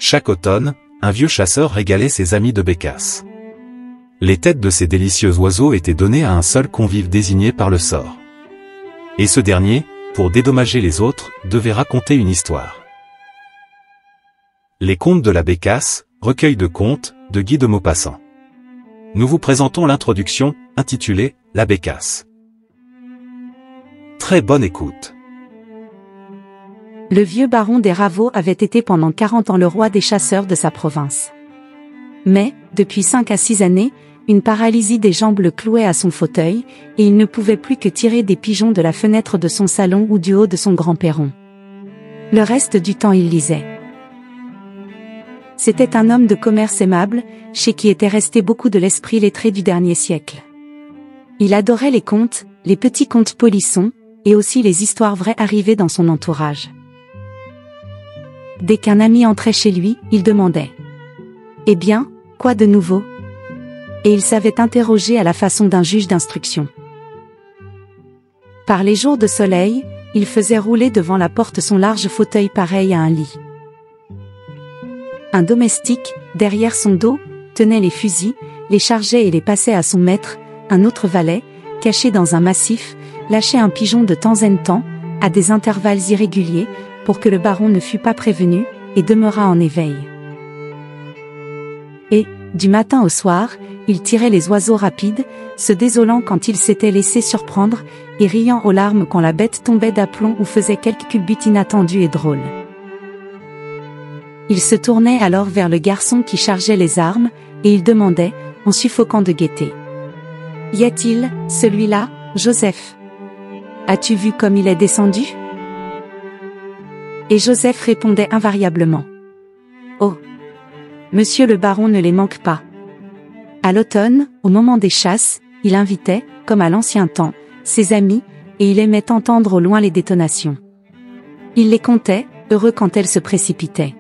Chaque automne, un vieux chasseur régalait ses amis de bécasse. Les têtes de ces délicieux oiseaux étaient données à un seul convive désigné par le sort. Et ce dernier, pour dédommager les autres, devait raconter une histoire. Les contes de la bécasse, recueil de contes, de Guy de Maupassant. Nous vous présentons l'introduction, intitulée « La bécasse ». Très bonne écoute. Le vieux baron des Ravots avait été pendant 40 ans le roi des chasseurs de sa province. Mais, depuis 5 à 6 années, une paralysie des jambes le clouait à son fauteuil, et il ne pouvait plus que tirer des pigeons de la fenêtre de son salon ou du haut de son grand perron. Le reste du temps il lisait. C'était un homme de commerce aimable, chez qui était resté beaucoup de l'esprit lettré du dernier siècle. Il adorait les contes, les petits contes polissons, et aussi les histoires vraies arrivées dans son entourage. Dès qu'un ami entrait chez lui, il demandait « Eh bien, quoi de nouveau ?» Et il savait interroger à la façon d'un juge d'instruction. Par les jours de soleil, il faisait rouler devant la porte son large fauteuil pareil à un lit. Un domestique, derrière son dos, tenait les fusils, les chargeait et les passait à son maître. Un autre valet, caché dans un massif, lâchait un pigeon de temps en temps, à des intervalles irréguliers, pour que le baron ne fût pas prévenu, et demeurât en éveil. Et, du matin au soir, il tirait les oiseaux rapides, se désolant quand il s'était laissé surprendre, et riant aux larmes quand la bête tombait d'aplomb ou faisait quelque culbute inattendue et drôle. Il se tournait alors vers le garçon qui chargeait les armes, et il demandait, en suffoquant de gaieté. « Y a-t-il, celui-là, Joseph? As-tu vu comme il est descendu ?» Et Joseph répondait invariablement. « Oh! Monsieur le baron ne les manque pas. » À l'automne, au moment des chasses, il invitait, comme à l'ancien temps, ses amis, et il aimait entendre au loin les détonations. Il les comptait, heureux quand elles se précipitaient.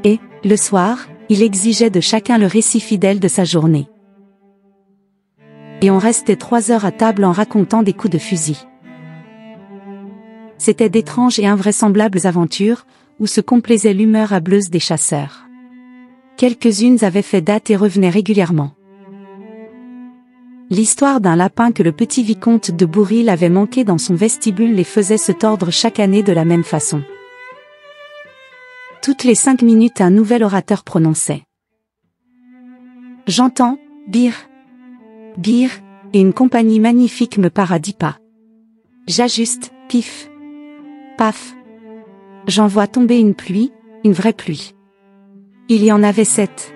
Et, le soir, il exigeait de chacun le récit fidèle de sa journée. Et on restait 3 heures à table en racontant des coups de fusil. C'étaient d'étranges et invraisemblables aventures, où se complaisait l'humeur hâbleuse des chasseurs. Quelques-unes avaient fait date et revenaient régulièrement. L'histoire d'un lapin que le petit vicomte de Bourril avait manqué dans son vestibule les faisait se tordre chaque année de la même façon. Toutes les 5 minutes un nouvel orateur prononçait. J'entends, bir, bir, et une compagnie magnifique me part à 10 pas. J'ajuste, pif, paf. J'en vois tomber une pluie, une vraie pluie. Il y en avait 7.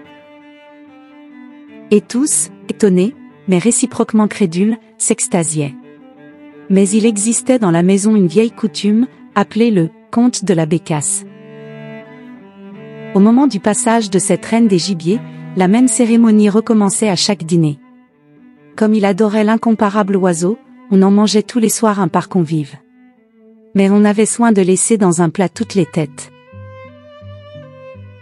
Et tous, étonnés, mais réciproquement crédules, s'extasiaient. Mais il existait dans la maison une vieille coutume, appelée le conte de la bécasse. Au moment du passage de cette reine des gibiers, la même cérémonie recommençait à chaque dîner. Comme il adorait l'incomparable oiseau, on en mangeait tous les soirs un par convive. Mais on avait soin de laisser dans un plat toutes les têtes.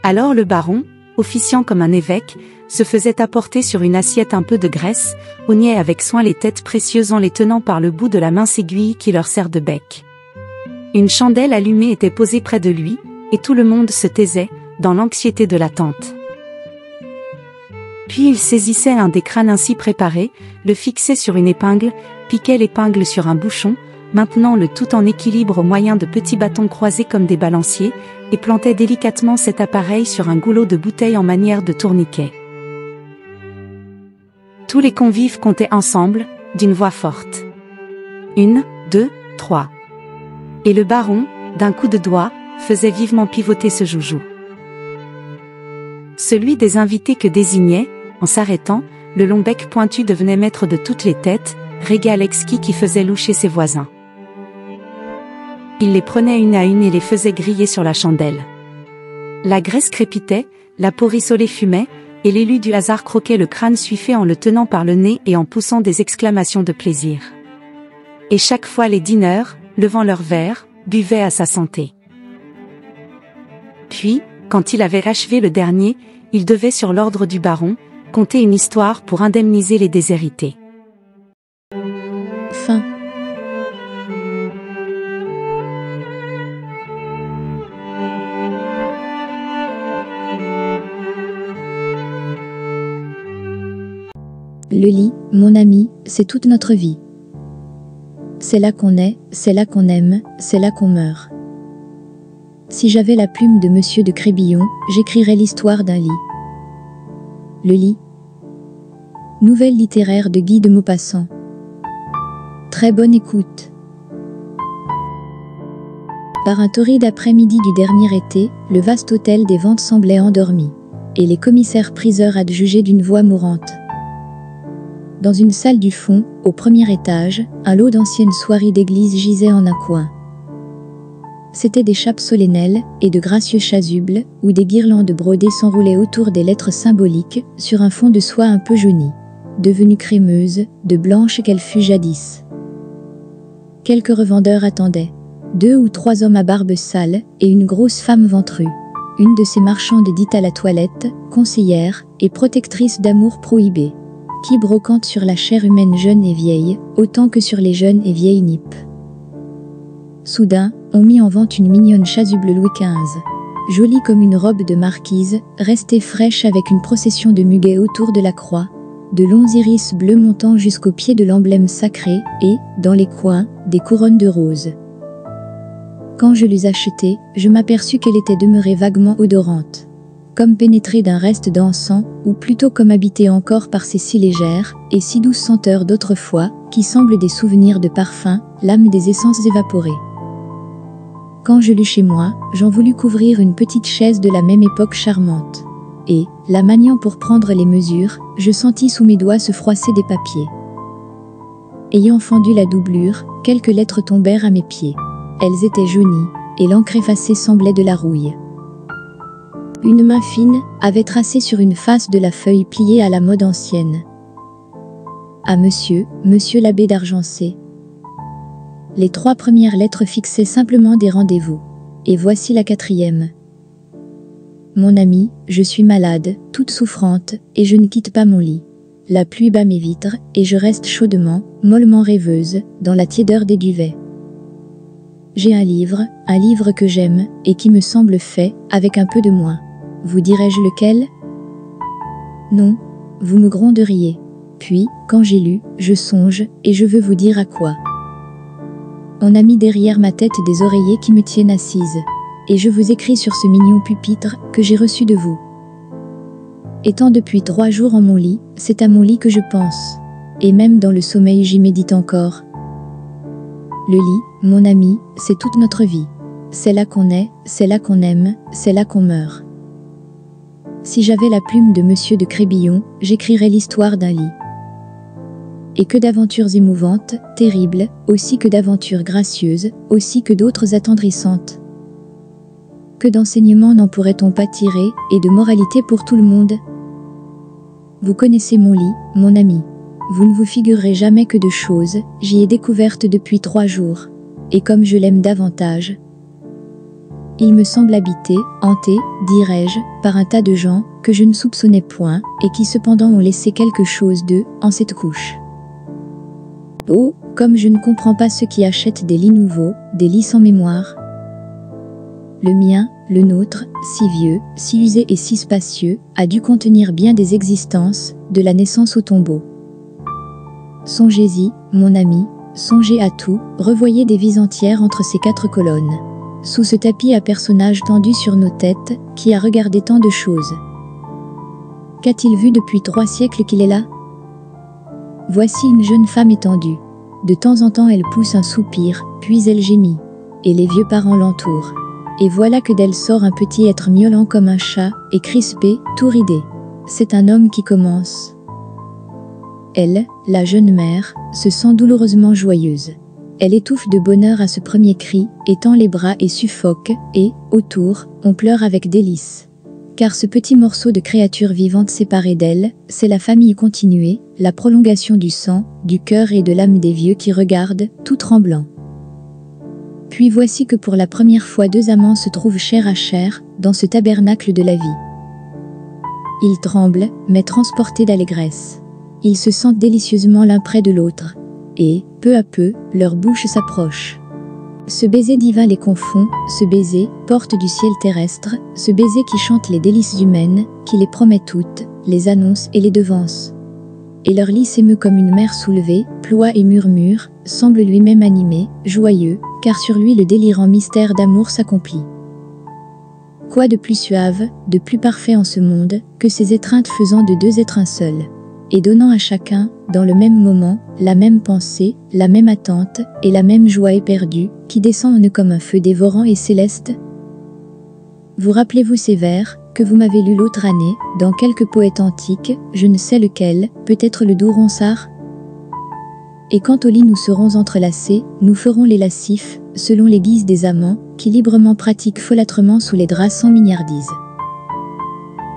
Alors le baron, officiant comme un évêque, se faisait apporter sur une assiette un peu de graisse, oignait avec soin les têtes précieuses en les tenant par le bout de la mince aiguille qui leur sert de bec. Une chandelle allumée était posée près de lui, et tout le monde se taisait, dans l'anxiété de l'attente. Puis il saisissait un des crânes ainsi préparés, le fixait sur une épingle, piquait l'épingle sur un bouchon, maintenant le tout en équilibre au moyen de petits bâtons croisés comme des balanciers, et plantait délicatement cet appareil sur un goulot de bouteille en manière de tourniquet. Tous les convives comptaient ensemble, d'une voix forte. 1, 2, 3. Et le baron, d'un coup de doigt, faisait vivement pivoter ce joujou. Celui des invités que désignait, en s'arrêtant, le long bec pointu devenait maître de toutes les têtes, régal exquis qui faisait loucher ses voisins. Il les prenait une à une et les faisait griller sur la chandelle. La graisse crépitait, la peau rissolée fumait, et l'élu du hasard croquait le crâne suifé en le tenant par le nez et en poussant des exclamations de plaisir. Et chaque fois les dîneurs, levant leurs verres, buvaient à sa santé. Puis, quand il avait achevé le dernier, il devait sur l'ordre du baron, conter une histoire pour indemniser les déshérités. Fin. Le lit, mon ami, c'est toute notre vie. C'est là qu'on est, c'est là qu'on aime, c'est là qu'on meurt. Si j'avais la plume de Monsieur de Crébillon, j'écrirais l'histoire d'un lit. Le lit. Nouvelle littéraire de Guy de Maupassant. Très bonne écoute. Par un torride après-midi du dernier été, le vaste hôtel des ventes semblait endormi, et les commissaires-priseurs adjugeaient d'une voix mourante. Dans une salle du fond, au premier étage, un lot d'anciennes soieries d'église gisait en un coin. C'étaient des chapes solennelles et de gracieux chasubles, où des guirlandes brodées s'enroulaient autour des lettres symboliques, sur un fond de soie un peu jauni, devenue crémeuse, de blanche qu'elle fut jadis. Quelques revendeurs attendaient. 2 ou 3 hommes à barbe sale et une grosse femme ventrue. Une de ces marchandes dite à la toilette, conseillère et protectrice d'amour prohibé, qui brocante sur la chair humaine jeune et vieille, autant que sur les jeunes et vieilles nippes. Soudain, on mit en vente une mignonne chasuble Louis XV, jolie comme une robe de marquise, restée fraîche avec une procession de muguets autour de la croix, de longs iris bleus montant jusqu'au pied de l'emblème sacré et, dans les coins, des couronnes de roses. Quand je l'eus achetée, je m'aperçus qu'elle était demeurée vaguement odorante, comme pénétrée d'un reste d'encens, ou plutôt comme habitée encore par ces si légères et si douces senteurs d'autrefois, qui semblent des souvenirs de parfums, l'âme des essences évaporées. Quand je l'eus chez moi, j'en voulus couvrir une petite chaise de la même époque charmante. Et, la maniant pour prendre les mesures, je sentis sous mes doigts se froisser des papiers. Ayant fendu la doublure, quelques lettres tombèrent à mes pieds. Elles étaient jaunies, et l'encre effacée semblait de la rouille. Une main fine avait tracé sur une face de la feuille pliée à la mode ancienne. À monsieur l'abbé d'Argencé. Les 3 premières lettres fixaient simplement des rendez-vous. Et voici la 4e. Mon ami, je suis malade, toute souffrante, et je ne quitte pas mon lit. La pluie bat mes vitres, et je reste chaudement, mollement rêveuse, dans la tiédeur des duvets. J'ai un livre que j'aime, et qui me semble fait, avec un peu de moi. Vous dirai-je lequel? Non, vous me gronderiez. Puis, quand j'ai lu, je songe, et je veux vous dire à quoi. On a mis derrière ma tête des oreillers qui me tiennent assise, et je vous écris sur ce mignon pupitre que j'ai reçu de vous. Étant depuis 3 jours en mon lit, c'est à mon lit que je pense, et même dans le sommeil j'y médite encore. Le lit, mon ami, c'est toute notre vie. C'est là qu'on est, c'est là qu'on aime, c'est là qu'on meurt. Si j'avais la plume de Monsieur de Crébillon, j'écrirais l'histoire d'un lit. Et que d'aventures émouvantes, terribles, aussi que d'aventures gracieuses, aussi que d'autres attendrissantes. Que d'enseignements n'en pourrait-on pas tirer, et de moralité pour tout le monde? Vous connaissez mon lit, mon ami. Vous ne vous figurerez jamais que de choses, j'y ai découverte depuis 3 jours. Et comme je l'aime davantage, il me semble habité, hanté, dirais-je, par un tas de gens que je ne soupçonnais point, et qui cependant ont laissé quelque chose d'eux en cette couche. Oh, comme je ne comprends pas ceux qui achètent des lits nouveaux, des lits sans mémoire. Le mien, le nôtre, si vieux, si usé et si spacieux, a dû contenir bien des existences, de la naissance au tombeau. Songez-y, mon ami, songez à tout, revoyez des vies entières entre ces 4 colonnes. Sous ce tapis à personnages tendus sur nos têtes, qui a regardé tant de choses. Qu'a-t-il vu depuis 3 siècles qu'il est là? Voici une jeune femme étendue. De temps en temps elle pousse un soupir, puis elle gémit. Et les vieux parents l'entourent. Et voilà que d'elle sort un petit être miaulant comme un chat, et crispé, tout ridé. C'est un homme qui commence. Elle, la jeune mère, se sent douloureusement joyeuse. Elle étouffe de bonheur à ce premier cri, étend les bras et suffoque, et, autour, on pleure avec délice. Car ce petit morceau de créature vivante séparée d'elle, c'est la famille continuée, la prolongation du sang, du cœur et de l'âme des vieux qui regardent, tout tremblants. Puis voici que pour la première fois 2 amants se trouvent chair à chair, dans ce tabernacle de la vie. Ils tremblent, mais transportés d'allégresse. Ils se sentent délicieusement l'un près de l'autre. Et, peu à peu, leurs bouches s'approchent. Ce baiser divin les confond, ce baiser, porte du ciel terrestre, ce baiser qui chante les délices humaines, qui les promet toutes, les annonce et les devance. et leur lit s'émeut comme une mer soulevée, ploie et murmure, semble lui-même animé, joyeux, car sur lui le délirant mystère d'amour s'accomplit. Quoi de plus suave, de plus parfait en ce monde, que ces étreintes faisant de deux êtres un seul, et donnant à chacun, dans le même moment, la même pensée, la même attente, et la même joie éperdue, qui descendent comme un feu dévorant et céleste? Vous rappelez-vous ces vers, que vous m'avez lus l'autre année, dans quelque poète antique, je ne sais lequel, peut-être le doux Ronsard? Et quand au lit nous serons entrelacés, nous ferons les lascifs, selon les guises des amants, qui librement pratiquent folâtrement sous les draps sans mignardise.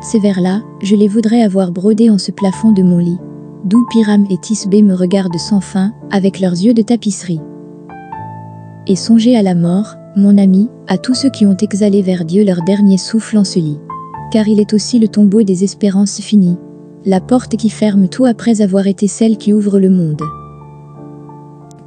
Ces vers-là, je les voudrais avoir brodés en ce plafond de mon lit, d'où Pyram et Thisbé me regardent sans fin, avec leurs yeux de tapisserie. Et songez à la mort, mon ami, à tous ceux qui ont exhalé vers Dieu leur dernier souffle en ce lit. Car il est aussi le tombeau des espérances finies, la porte qui ferme tout après avoir été celle qui ouvre le monde.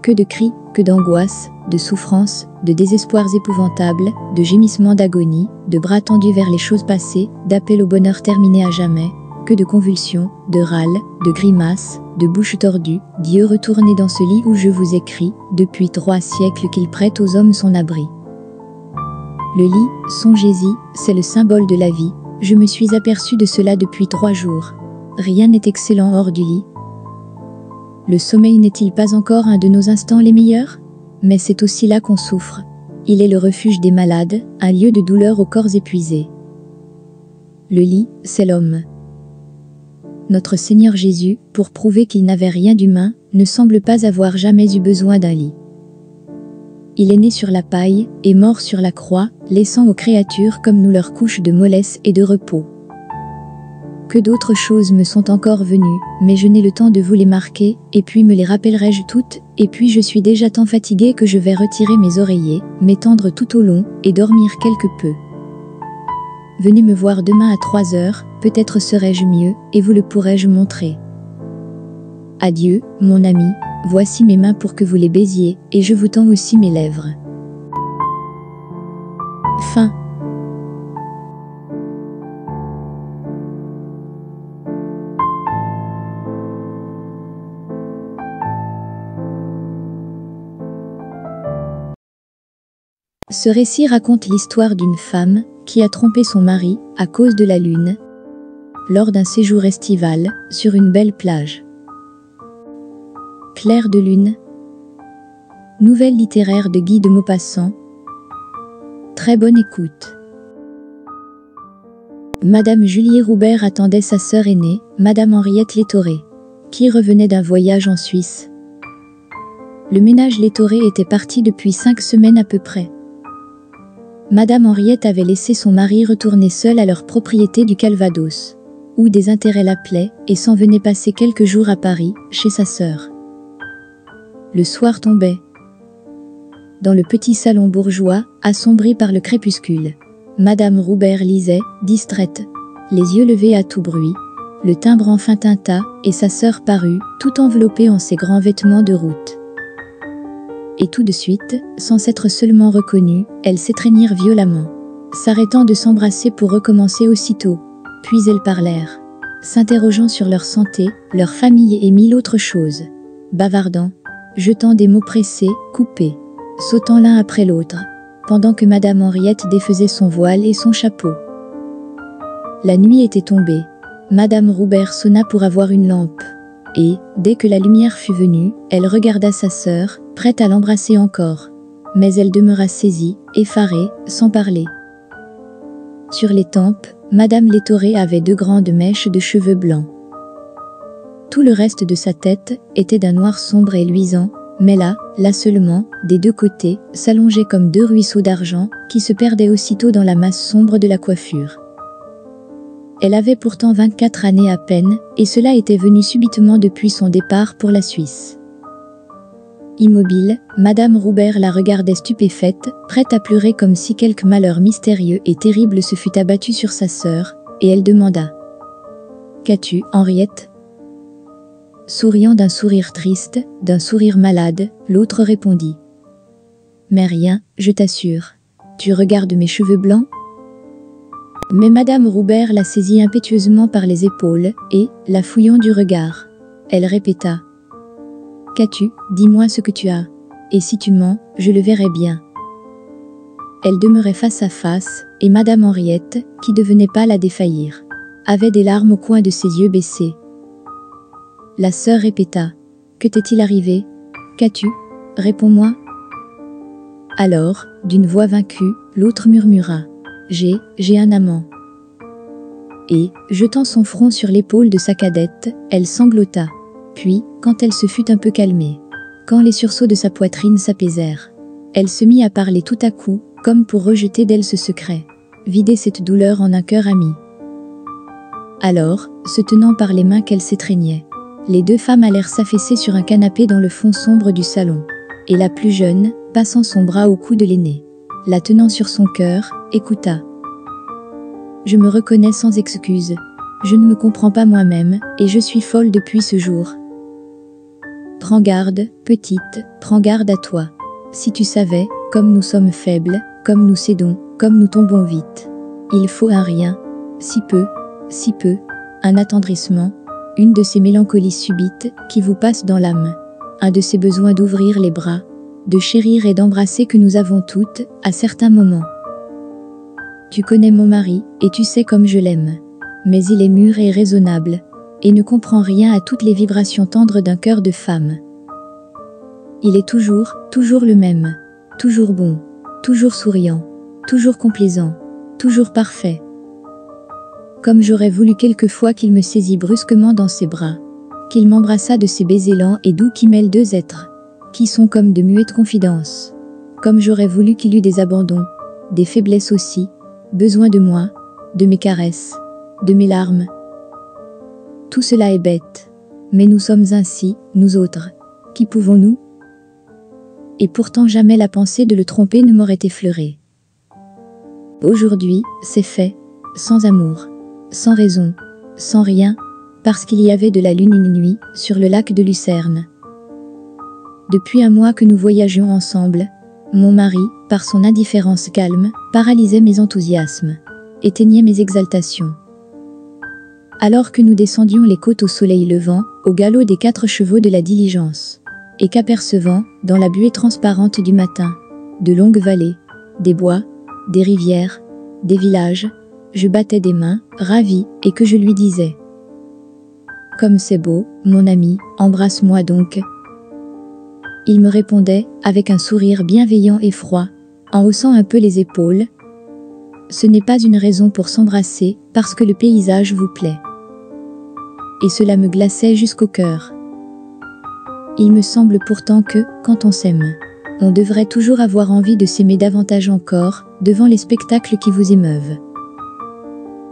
Que de cris, que d'angoisses, de souffrances, de désespoirs épouvantables, de gémissements d'agonie, de bras tendus vers les choses passées, d'appels au bonheur terminé à jamais, que de convulsions, de râles, de grimaces, de bouches tordues, Dieu retournez dans ce lit où je vous écris, depuis 3 siècles qu'il prête aux hommes son abri. Le lit, songez-y, c'est le symbole de la vie, je me suis aperçu de cela depuis 3 jours. Rien n'est excellent hors du lit. Le sommeil n'est-il pas encore un de nos instants les meilleurs? Mais c'est aussi là qu'on souffre. Il est le refuge des malades, un lieu de douleur aux corps épuisés. Le lit, c'est l'homme. Notre Seigneur Jésus, pour prouver qu'il n'avait rien d'humain, ne semble pas avoir jamais eu besoin d'un lit. Il est né sur la paille, et mort sur la croix, laissant aux créatures comme nous leur couche de mollesse et de repos. Que d'autres choses me sont encore venues, mais je n'ai le temps de vous les marquer, et puis me les rappellerai-je toutes, et puis je suis déjà tant fatigué que je vais retirer mes oreillers, m'étendre tout au long, et dormir quelque peu. Venez me voir demain à 3 heures, peut-être serai-je mieux, et vous le pourrai-je montrer. Adieu, mon ami, voici mes mains pour que vous les baisiez, et je vous tends aussi mes lèvres. Fin. Ce récit raconte l'histoire d'une femme qui a trompé son mari à cause de la lune, lors d'un séjour estival sur une belle plage. Clair de lune. Nouvelle littéraire de Guy de Maupassant. Très bonne écoute. Madame Julie Roubert attendait sa sœur aînée, Madame Henriette Létoré, qui revenait d'un voyage en Suisse. Le ménage Létoré était parti depuis 5 semaines à peu près. Madame Henriette avait laissé son mari retourner seul à leur propriété du Calvados, où des intérêts l'appelaient, et s'en venait passer quelques jours à Paris, chez sa sœur. Le soir tombait. Dans le petit salon bourgeois, assombri par le crépuscule, Madame Roubert lisait, distraite, les yeux levés à tout bruit. Le timbre enfin tinta, et sa sœur parut, tout enveloppée en ses grands vêtements de route. Et tout de suite, sans s'être seulement reconnue, elles s'étreignirent violemment, s'arrêtant de s'embrasser pour recommencer aussitôt. Puis elles parlèrent, s'interrogeant sur leur santé, leur famille et 1000 autres choses, bavardant, jetant des mots pressés, coupés, sautant l'un après l'autre, pendant que Madame Henriette défaisait son voile et son chapeau. La nuit était tombée. Madame Roubert sonna pour avoir une lampe. Et, dès que la lumière fut venue, elle regarda sa sœur, prête à l'embrasser encore. Mais elle demeura saisie, effarée, sans parler. Sur les tempes, Madame Létoré avait 2 grandes mèches de cheveux blancs. Tout le reste de sa tête était d'un noir sombre et luisant, mais là seulement, des 2 côtés, s'allongeaient comme 2 ruisseaux d'argent, qui se perdaient aussitôt dans la masse sombre de la coiffure. Elle avait pourtant 24 années à peine, et cela était venu subitement depuis son départ pour la Suisse. Immobile, Madame Roubert la regardait stupéfaite, prête à pleurer comme si quelque malheur mystérieux et terrible se fût abattu sur sa sœur, et elle demanda « Qu'as-tu, Henriette ?» Souriant d'un sourire triste, d'un sourire malade, l'autre répondit « Mais rien, je t'assure. Tu regardes mes cheveux blancs ?» Mais Madame Roubert la saisit impétueusement par les épaules, et, la fouillant du regard, Elle répéta. Qu'as-tu? Dis-moi ce que tu as. Et si tu mens, je le verrai bien. Elle demeurait face à face, et Madame Henriette, qui devenait pâle à défaillir, avait des larmes au coin de ses yeux baissés. La sœur répéta. Que t'est-il arrivé? Qu'as-tu? Réponds-moi. Alors, d'une voix vaincue, l'autre murmura. J'ai un amant. Et, jetant son front sur l'épaule de sa cadette, elle sanglota. Puis, quand elle se fut un peu calmée, quand les sursauts de sa poitrine s'apaisèrent, elle se mit à parler tout à coup, comme pour rejeter d'elle ce secret, vider cette douleur en un cœur ami. Alors, se tenant par les mains qu'elle s'étreignait, les deux femmes allèrent s'affaisser sur un canapé dans le fond sombre du salon, et la plus jeune, passant son bras au cou de l'aînée, la tenant sur son cœur, écouta. Je me reconnais sans excuse. Je ne me comprends pas moi-même, et je suis folle depuis ce jour. Prends garde, petite, prends garde à toi. Si tu savais, comme nous sommes faibles, comme nous cédons, comme nous tombons vite. Il faut un rien, si peu, un attendrissement, une de ces mélancolies subites qui vous passent dans l'âme, un de ces besoins d'ouvrir les bras, de chérir et d'embrasser que nous avons toutes, à certains moments. Tu connais mon mari, et tu sais comme je l'aime. Mais il est mûr et raisonnable, et ne comprend rien à toutes les vibrations tendres d'un cœur de femme. Il est toujours le même, toujours bon, toujours souriant, toujours complaisant, toujours parfait. Comme j'aurais voulu quelquefois qu'il me saisit brusquement dans ses bras, qu'il m'embrassât de ces baisers lents et doux qui mêlent deux êtres, qui sont comme de muettes confidences. Comme j'aurais voulu qu'il eût des abandons, des faiblesses aussi, besoin de moi, de mes caresses, de mes larmes. Tout cela est bête, mais nous sommes ainsi, nous autres. Qui pouvons-nous? Et pourtant jamais la pensée de le tromper ne m'aurait effleurée. Aujourd'hui, c'est fait, sans amour, sans raison, sans rien, parce qu'il y avait de la lune une nuit, sur le lac de Lucerne. Depuis un mois que nous voyagions ensemble, mon mari, par son indifférence calme, paralysait mes enthousiasmes, éteignait mes exaltations. Alors que nous descendions les côtes au soleil levant, au galop des 4 chevaux de la diligence, et qu'apercevant, dans la buée transparente du matin, de longues vallées, des bois, des rivières, des villages, je battais des mains, ravie, et que je lui disais « Comme c'est beau, mon ami, embrasse-moi donc !» Il me répondait, avec un sourire bienveillant et froid, en haussant un peu les épaules. Ce n'est pas une raison pour s'embrasser, parce que le paysage vous plaît. Et cela me glaçait jusqu'au cœur. Il me semble pourtant que, quand on s'aime, on devrait toujours avoir envie de s'aimer davantage encore, devant les spectacles qui vous émeuvent.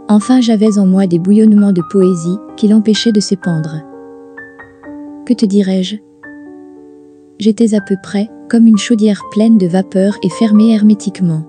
Enfin j'avais en moi des bouillonnements de poésie, qui l'empêchaient de s'épandre. Que te dirais-je ? J'étais à peu près, comme une chaudière pleine de vapeur et fermée hermétiquement.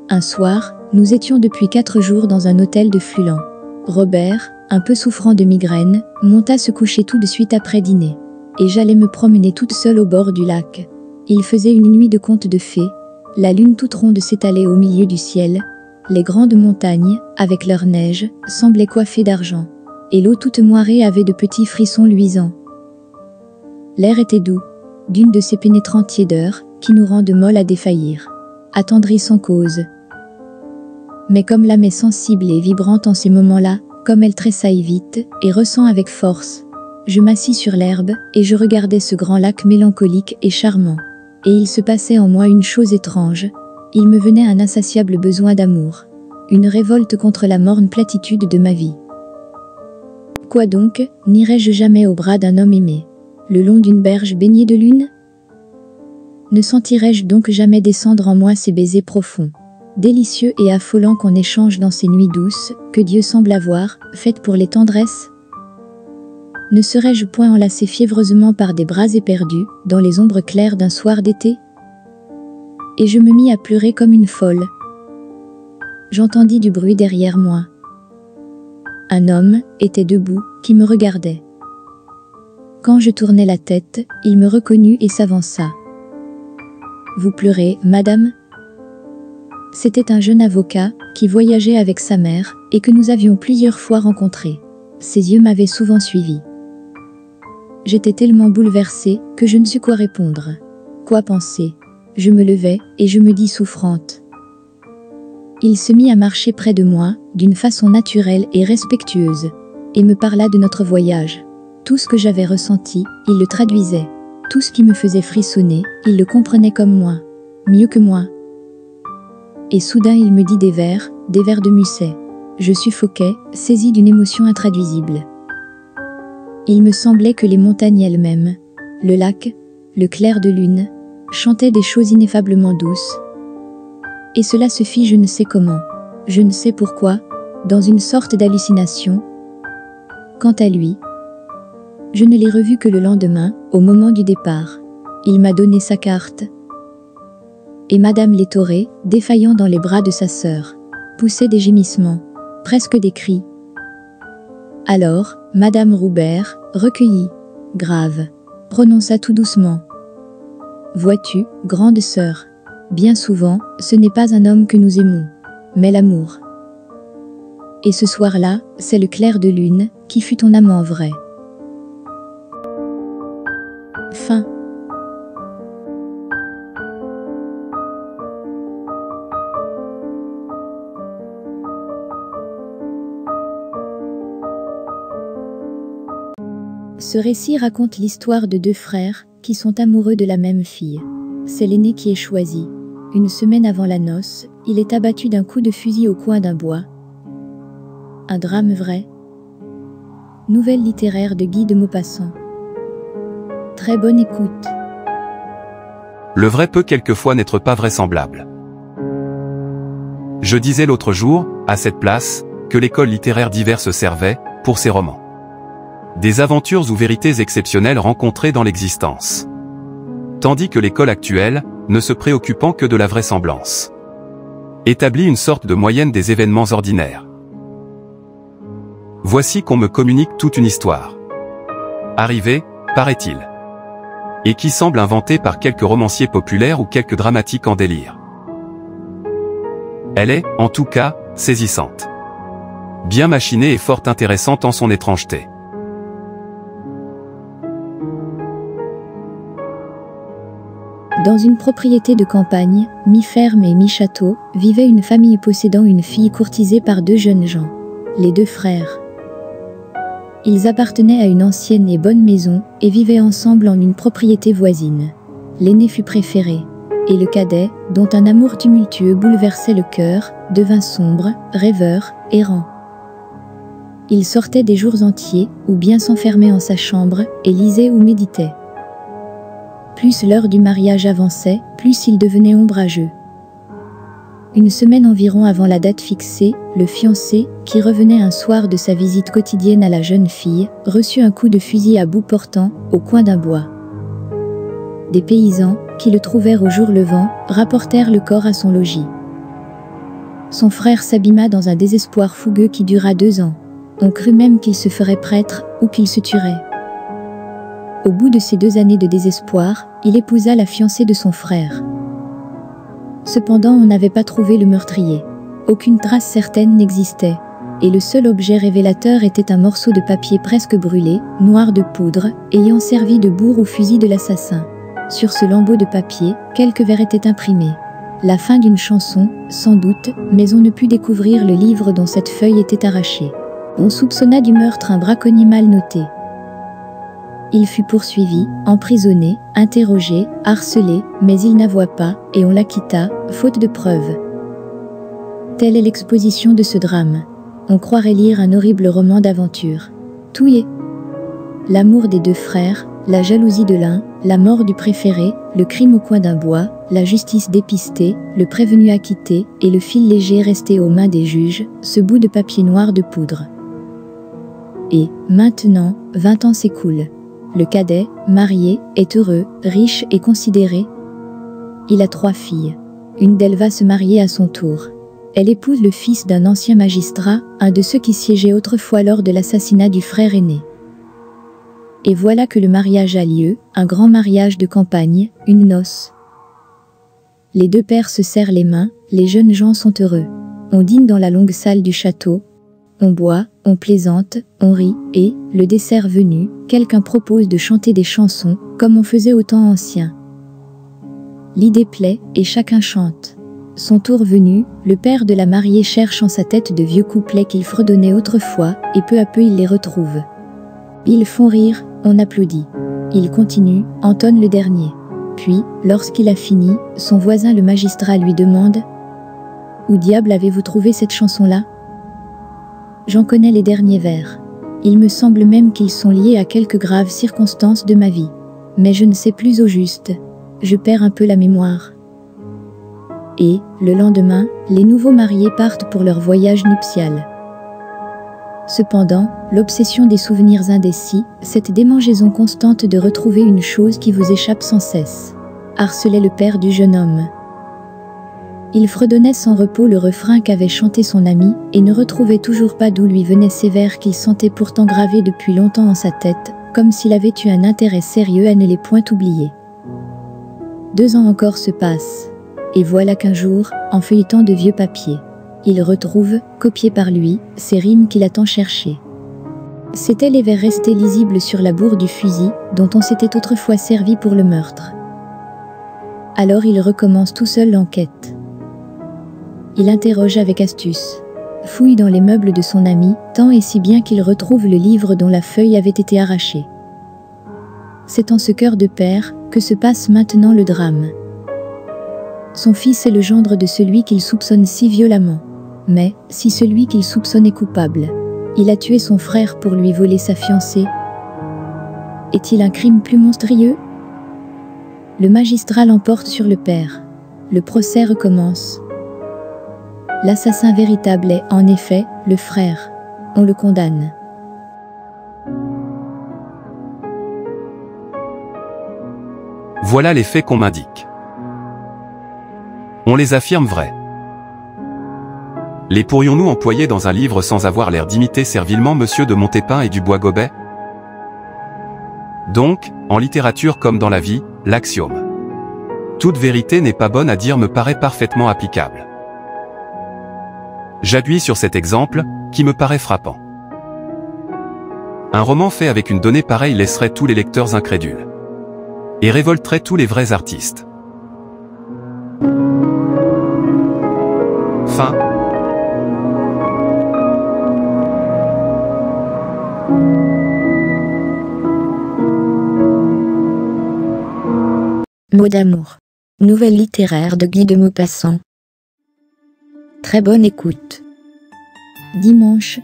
Un soir, nous étions depuis 4 jours dans un hôtel de Flulan. Robert, un peu souffrant de migraine, monta se coucher tout de suite après dîner. Et j'allais me promener toute seule au bord du lac. Il faisait une nuit de conte de fées, la lune toute ronde s'étalait au milieu du ciel, les grandes montagnes, avec leur neige, semblaient coiffées d'argent, et l'eau toute moirée avait de petits frissons luisants. L'air était doux, d'une de ces pénétrantes tiédeurs qui nous rendent molles à défaillir, attendries sans cause. Mais comme l'âme est sensible et vibrante en ces moments-là, comme elle tressaille vite et ressent avec force, je m'assis sur l'herbe et je regardais ce grand lac mélancolique et charmant. Et il se passait en moi une chose étrange, il me venait un insatiable besoin d'amour, une révolte contre la morne platitude de ma vie. Quoi donc, n'irais-je jamais au bras d'un homme aimé, le long d'une berge baignée de lune? Ne sentirais-je donc jamais descendre en moi ces baisers profonds, délicieux et affolants qu'on échange dans ces nuits douces, que Dieu semble avoir, faites pour les tendresses? Ne serais-je point enlacé fiévreusement par des bras éperdus, dans les ombres claires d'un soir d'été? Et je me mis à pleurer comme une folle. J'entendis du bruit derrière moi. Un homme était debout, qui me regardait. Quand je tournai la tête, il me reconnut et s'avança. « Vous pleurez, madame ?» C'était un jeune avocat, qui voyageait avec sa mère, et que nous avions plusieurs fois rencontré. Ses yeux m'avaient souvent suivi. J'étais tellement bouleversée que je ne sais quoi répondre. Quoi penser? Je me levai et je me dis souffrante. Il se mit à marcher près de moi, d'une façon naturelle et respectueuse, et me parla de notre voyage. Tout ce que j'avais ressenti, il le traduisait. Tout ce qui me faisait frissonner, il le comprenait comme moi, mieux que moi. Et soudain il me dit des vers de Musset. Je suffoquais, saisie d'une émotion intraduisible. Il me semblait que les montagnes elles-mêmes, le lac, le clair de lune, chantaient des choses ineffablement douces. Et cela se fit je ne sais comment, je ne sais pourquoi, dans une sorte d'hallucination. Quant à lui, je ne l'ai revu que le lendemain, au moment du départ. Il m'a donné sa carte. Et Madame Létoré, défaillant dans les bras de sa sœur, poussait des gémissements, presque des cris. Alors, Madame Roubert, recueillie, grave, prononça tout doucement. Vois-tu, grande sœur, bien souvent, ce n'est pas un homme que nous aimons, mais l'amour. Et ce soir-là, c'est le clair de lune qui fut ton amant vrai. Fin. Ce récit raconte l'histoire de deux frères qui sont amoureux de la même fille. C'est l'aîné qui est choisi. Une semaine avant la noce, il est abattu d'un coup de fusil au coin d'un bois. Un drame vrai. Nouvelle littéraire de Guy de Maupassant. Très bonne écoute. Le vrai peut quelquefois n'être pas vraisemblable. Je disais l'autre jour, à cette place, que l'école littéraire d'hiver se servait, pour ses romans, des aventures ou vérités exceptionnelles rencontrées dans l'existence. Tandis que l'école actuelle, ne se préoccupant que de la vraisemblance, établit une sorte de moyenne des événements ordinaires. Voici qu'on me communique toute une histoire. Arrivée, paraît-il. Et qui semble inventée par quelques romanciers populaires ou quelques dramatiques en délire. Elle est, en tout cas, saisissante. Bien machinée et fort intéressante en son étrangeté. Dans une propriété de campagne, mi-ferme et mi-château, vivait une famille possédant une fille courtisée par deux jeunes gens, les deux frères. Ils appartenaient à une ancienne et bonne maison, et vivaient ensemble en une propriété voisine. L'aîné fut préféré, et le cadet, dont un amour tumultueux bouleversait le cœur, devint sombre, rêveur, errant. Il sortait des jours entiers, ou bien s'enfermait en sa chambre, et lisait ou méditait. Plus l'heure du mariage avançait, plus il devenait ombrageux. Une semaine environ avant la date fixée, le fiancé, qui revenait un soir de sa visite quotidienne à la jeune fille, reçut un coup de fusil à bout portant, au coin d'un bois. Des paysans, qui le trouvèrent au jour levant, rapportèrent le corps à son logis. Son frère s'abîma dans un désespoir fougueux qui dura 2 ans. On crut même qu'il se ferait prêtre, ou qu'il se tuerait. Au bout de ces 2 années de désespoir, il épousa la fiancée de son frère. Cependant, on n'avait pas trouvé le meurtrier. Aucune trace certaine n'existait, et le seul objet révélateur était un morceau de papier presque brûlé, noir de poudre, ayant servi de bourre au fusil de l'assassin. Sur ce lambeau de papier, quelques vers étaient imprimés. La fin d'une chanson, sans doute, mais on ne put découvrir le livre dont cette feuille était arrachée. On soupçonna du meurtre un braconnier mal noté. Il fut poursuivi, emprisonné, interrogé, harcelé, mais il n'avoua pas, et on l'acquitta, faute de preuves. Telle est l'exposition de ce drame. On croirait lire un horrible roman d'aventure. Tout y est. L'amour des 2 frères, la jalousie de l'un, la mort du préféré, le crime au coin d'un bois, la justice dépistée, le prévenu acquitté, et le fil léger resté aux mains des juges, ce bout de papier noir de poudre. Et, maintenant, 20 ans s'écoulent. Le cadet, marié, est heureux, riche et considéré. Il a 3 filles. Une d'elles va se marier à son tour. Elle épouse le fils d'un ancien magistrat, un de ceux qui siégeaient autrefois lors de l'assassinat du frère aîné. Et voilà que le mariage a lieu, un grand mariage de campagne, une noce. Les 2 pères se serrent les mains, les jeunes gens sont heureux. On dîne dans la longue salle du château. on boit, on plaisante, on rit, et, le dessert venu, quelqu'un propose de chanter des chansons, comme on faisait au temps ancien. L'idée plaît, et chacun chante. Son tour venu, le père de la mariée cherche en sa tête de vieux couplets qu'il fredonnait autrefois, et peu à peu il les retrouve. Ils font rire, on applaudit. Il continue, entonne le dernier. Puis, lorsqu'il a fini, son voisin le magistrat lui demande « Où diable avez-vous trouvé cette chanson-là » J'en connais les derniers vers. Il me semble même qu'ils sont liés à quelques graves circonstances de ma vie. Mais je ne sais plus au juste. Je perds un peu la mémoire. Et, le lendemain, les nouveaux mariés partent pour leur voyage nuptial. Cependant, l'obsession des souvenirs indécis, cette démangeaison constante de retrouver une chose qui vous échappe sans cesse, harcelait le père du jeune homme. Il fredonnait sans repos le refrain qu'avait chanté son ami, et ne retrouvait toujours pas d'où lui venaient ces vers qu'il sentait pourtant gravés depuis longtemps en sa tête, comme s'il avait eu un intérêt sérieux à ne les point oublier. 2 ans encore se passent, et voilà qu'un jour, en feuilletant de vieux papiers, il retrouve, copiés par lui, ces rimes qu'il a tant cherchées. C'étaient les vers restés lisibles sur la bourre du fusil, dont on s'était autrefois servi pour le meurtre. Alors il recommence tout seul l'enquête. Il interroge avec astuce, fouille dans les meubles de son ami, tant et si bien qu'il retrouve le livre dont la feuille avait été arrachée. C'est en ce cœur de père que se passe maintenant le drame. Son fils est le gendre de celui qu'il soupçonne si violemment. Mais, si celui qu'il soupçonne est coupable, il a tué son frère pour lui voler sa fiancée. Est-il un crime plus monstrueux? Le magistrat l'emporte sur le père. Le procès recommence. L'assassin véritable est, en effet, le frère. On le condamne. Voilà les faits qu'on m'indique. On les affirme vrais. Les pourrions-nous employer dans un livre sans avoir l'air d'imiter servilement Monsieur de Montépin et du Bois-Gobet? Donc, en littérature comme dans la vie, l'axiome « Toute vérité n'est pas bonne à dire » me paraît parfaitement applicable. J'appuie sur cet exemple, qui me paraît frappant. Un roman fait avec une donnée pareille laisserait tous les lecteurs incrédules. Et révolterait tous les vrais artistes. Fin. Mots d'amour. Nouvelle littéraire de Guy de Maupassant. Très bonne écoute. Dimanche.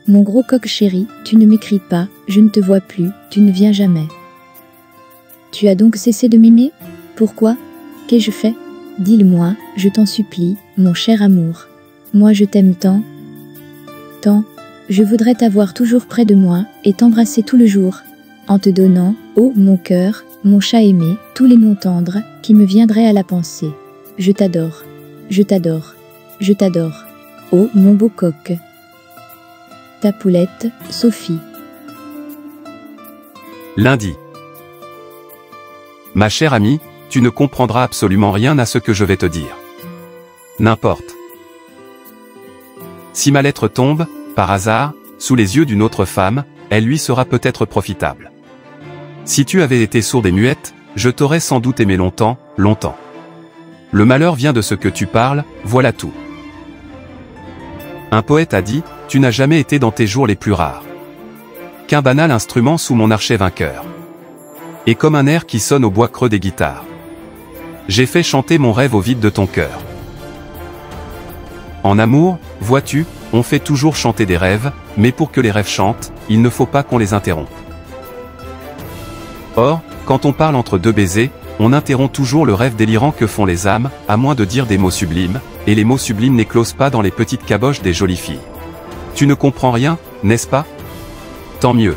Mon gros coq chéri, tu ne m'écris pas, je ne te vois plus, tu ne viens jamais. Tu as donc cessé de m'aimer? Pourquoi? Qu'ai-je fait? Dis-le-moi, je t'en supplie, mon cher amour. Moi je t'aime tant. Tant. Je voudrais t'avoir toujours près de moi, et t'embrasser tout le jour, en te donnant, ô mon cœur, mon chat aimé, tous les noms tendres, qui me viendraient à la pensée. Je t'adore. Je t'adore. Je t'adore. Ô mon beau coq. Ta poulette, Sophie. Lundi. Ma chère amie, tu ne comprendras absolument rien à ce que je vais te dire. N'importe. Si ma lettre tombe, par hasard, sous les yeux d'une autre femme, elle lui sera peut-être profitable. Si tu avais été sourde et muette, je t'aurais sans doute aimé longtemps, longtemps. Le malheur vient de ce que tu parles, voilà tout. Un poète a dit, tu n'as jamais été dans tes jours les plus rares qu'un banal instrument sous mon archet vainqueur. Et comme un air qui sonne au bois creux des guitares. J'ai fait chanter mon rêve au vide de ton cœur. En amour, vois-tu, on fait toujours chanter des rêves, mais pour que les rêves chantent, il ne faut pas qu'on les interrompe. Or, quand on parle entre deux baisers, on interrompt toujours le rêve délirant que font les âmes, à moins de dire des mots sublimes, et les mots sublimes n'éclosent pas dans les petites caboches des jolies filles. Tu ne comprends rien, n'est-ce pas? Tant mieux.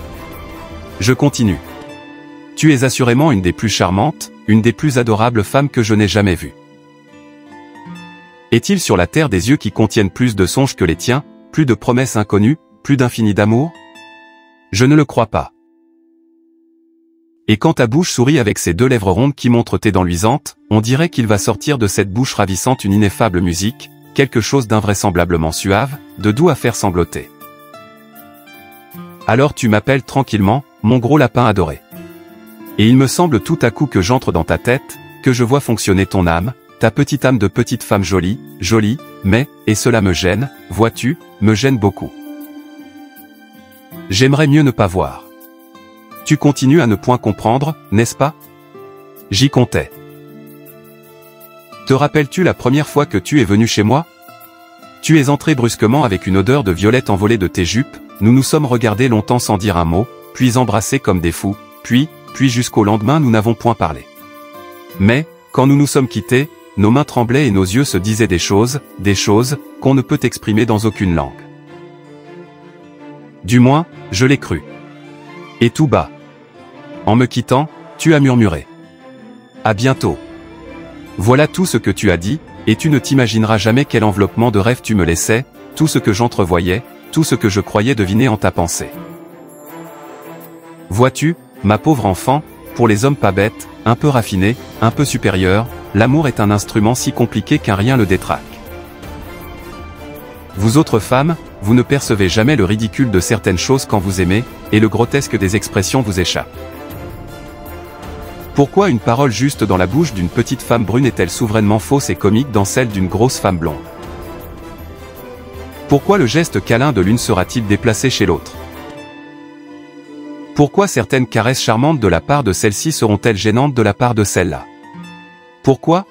Je continue. Tu es assurément une des plus charmantes, une des plus adorables femmes que je n'ai jamais vues. Est-il sur la terre des yeux qui contiennent plus de songes que les tiens, plus de promesses inconnues, plus d'infini d'amour? Je ne le crois pas. Et quand ta bouche sourit avec ses 2 lèvres rondes qui montrent tes dents luisantes, on dirait qu'il va sortir de cette bouche ravissante une ineffable musique, quelque chose d'invraisemblablement suave, de doux à faire sangloter. Alors tu m'appelles tranquillement, mon gros lapin adoré. Et il me semble tout à coup que j'entre dans ta tête, que je vois fonctionner ton âme, ta petite âme de petite femme jolie, mais, et cela me gêne, vois-tu, me gêne beaucoup. J'aimerais mieux ne pas voir. Tu continues à ne point comprendre, n'est-ce pas? J'y comptais. Te rappelles-tu la première fois que tu es venu chez moi? Tu es entré brusquement avec une odeur de violette envolée de tes jupes, nous nous sommes regardés longtemps sans dire un mot, puis embrassés comme des fous, puis jusqu'au lendemain nous n'avons point parlé. Mais, quand nous nous sommes quittés, nos mains tremblaient et nos yeux se disaient des choses qu'on ne peut exprimer dans aucune langue. Du moins, je l'ai cru. Et tout bas. En me quittant, tu as murmuré. À bientôt. Voilà tout ce que tu as dit, et tu ne t'imagineras jamais quel enveloppement de rêve tu me laissais, tout ce que j'entrevoyais, tout ce que je croyais deviner en ta pensée. Vois-tu, ma pauvre enfant, pour les hommes pas bêtes, un peu raffinés, un peu supérieurs, l'amour est un instrument si compliqué qu'un rien le détraque. Vous autres femmes, vous ne percevez jamais le ridicule de certaines choses quand vous aimez, et le grotesque des expressions vous échappe. Pourquoi une parole juste dans la bouche d'une petite femme brune est-elle souverainement fausse et comique dans celle d'une grosse femme blonde? Pourquoi le geste câlin de l'une sera-t-il déplacé chez l'autre? Pourquoi certaines caresses charmantes de la part de celle-ci seront-elles gênantes de la part de celle-là? Pourquoi?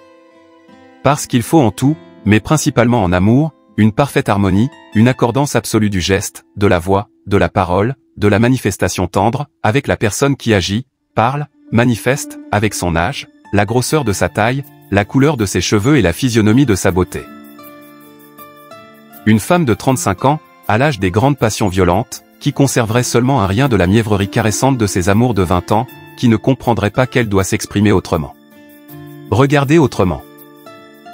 Parce qu'il faut en tout, mais principalement en amour, une parfaite harmonie, une accordance absolue du geste, de la voix, de la parole, de la manifestation tendre, avec la personne qui agit, parle, manifeste, avec son âge, la grosseur de sa taille, la couleur de ses cheveux et la physionomie de sa beauté. Une femme de 35 ans, à l'âge des grandes passions violentes, qui conserverait seulement un rien de la mièvrerie caressante de ses amours de 20 ans, qui ne comprendrait pas qu'elle doit s'exprimer autrement. Regarder autrement.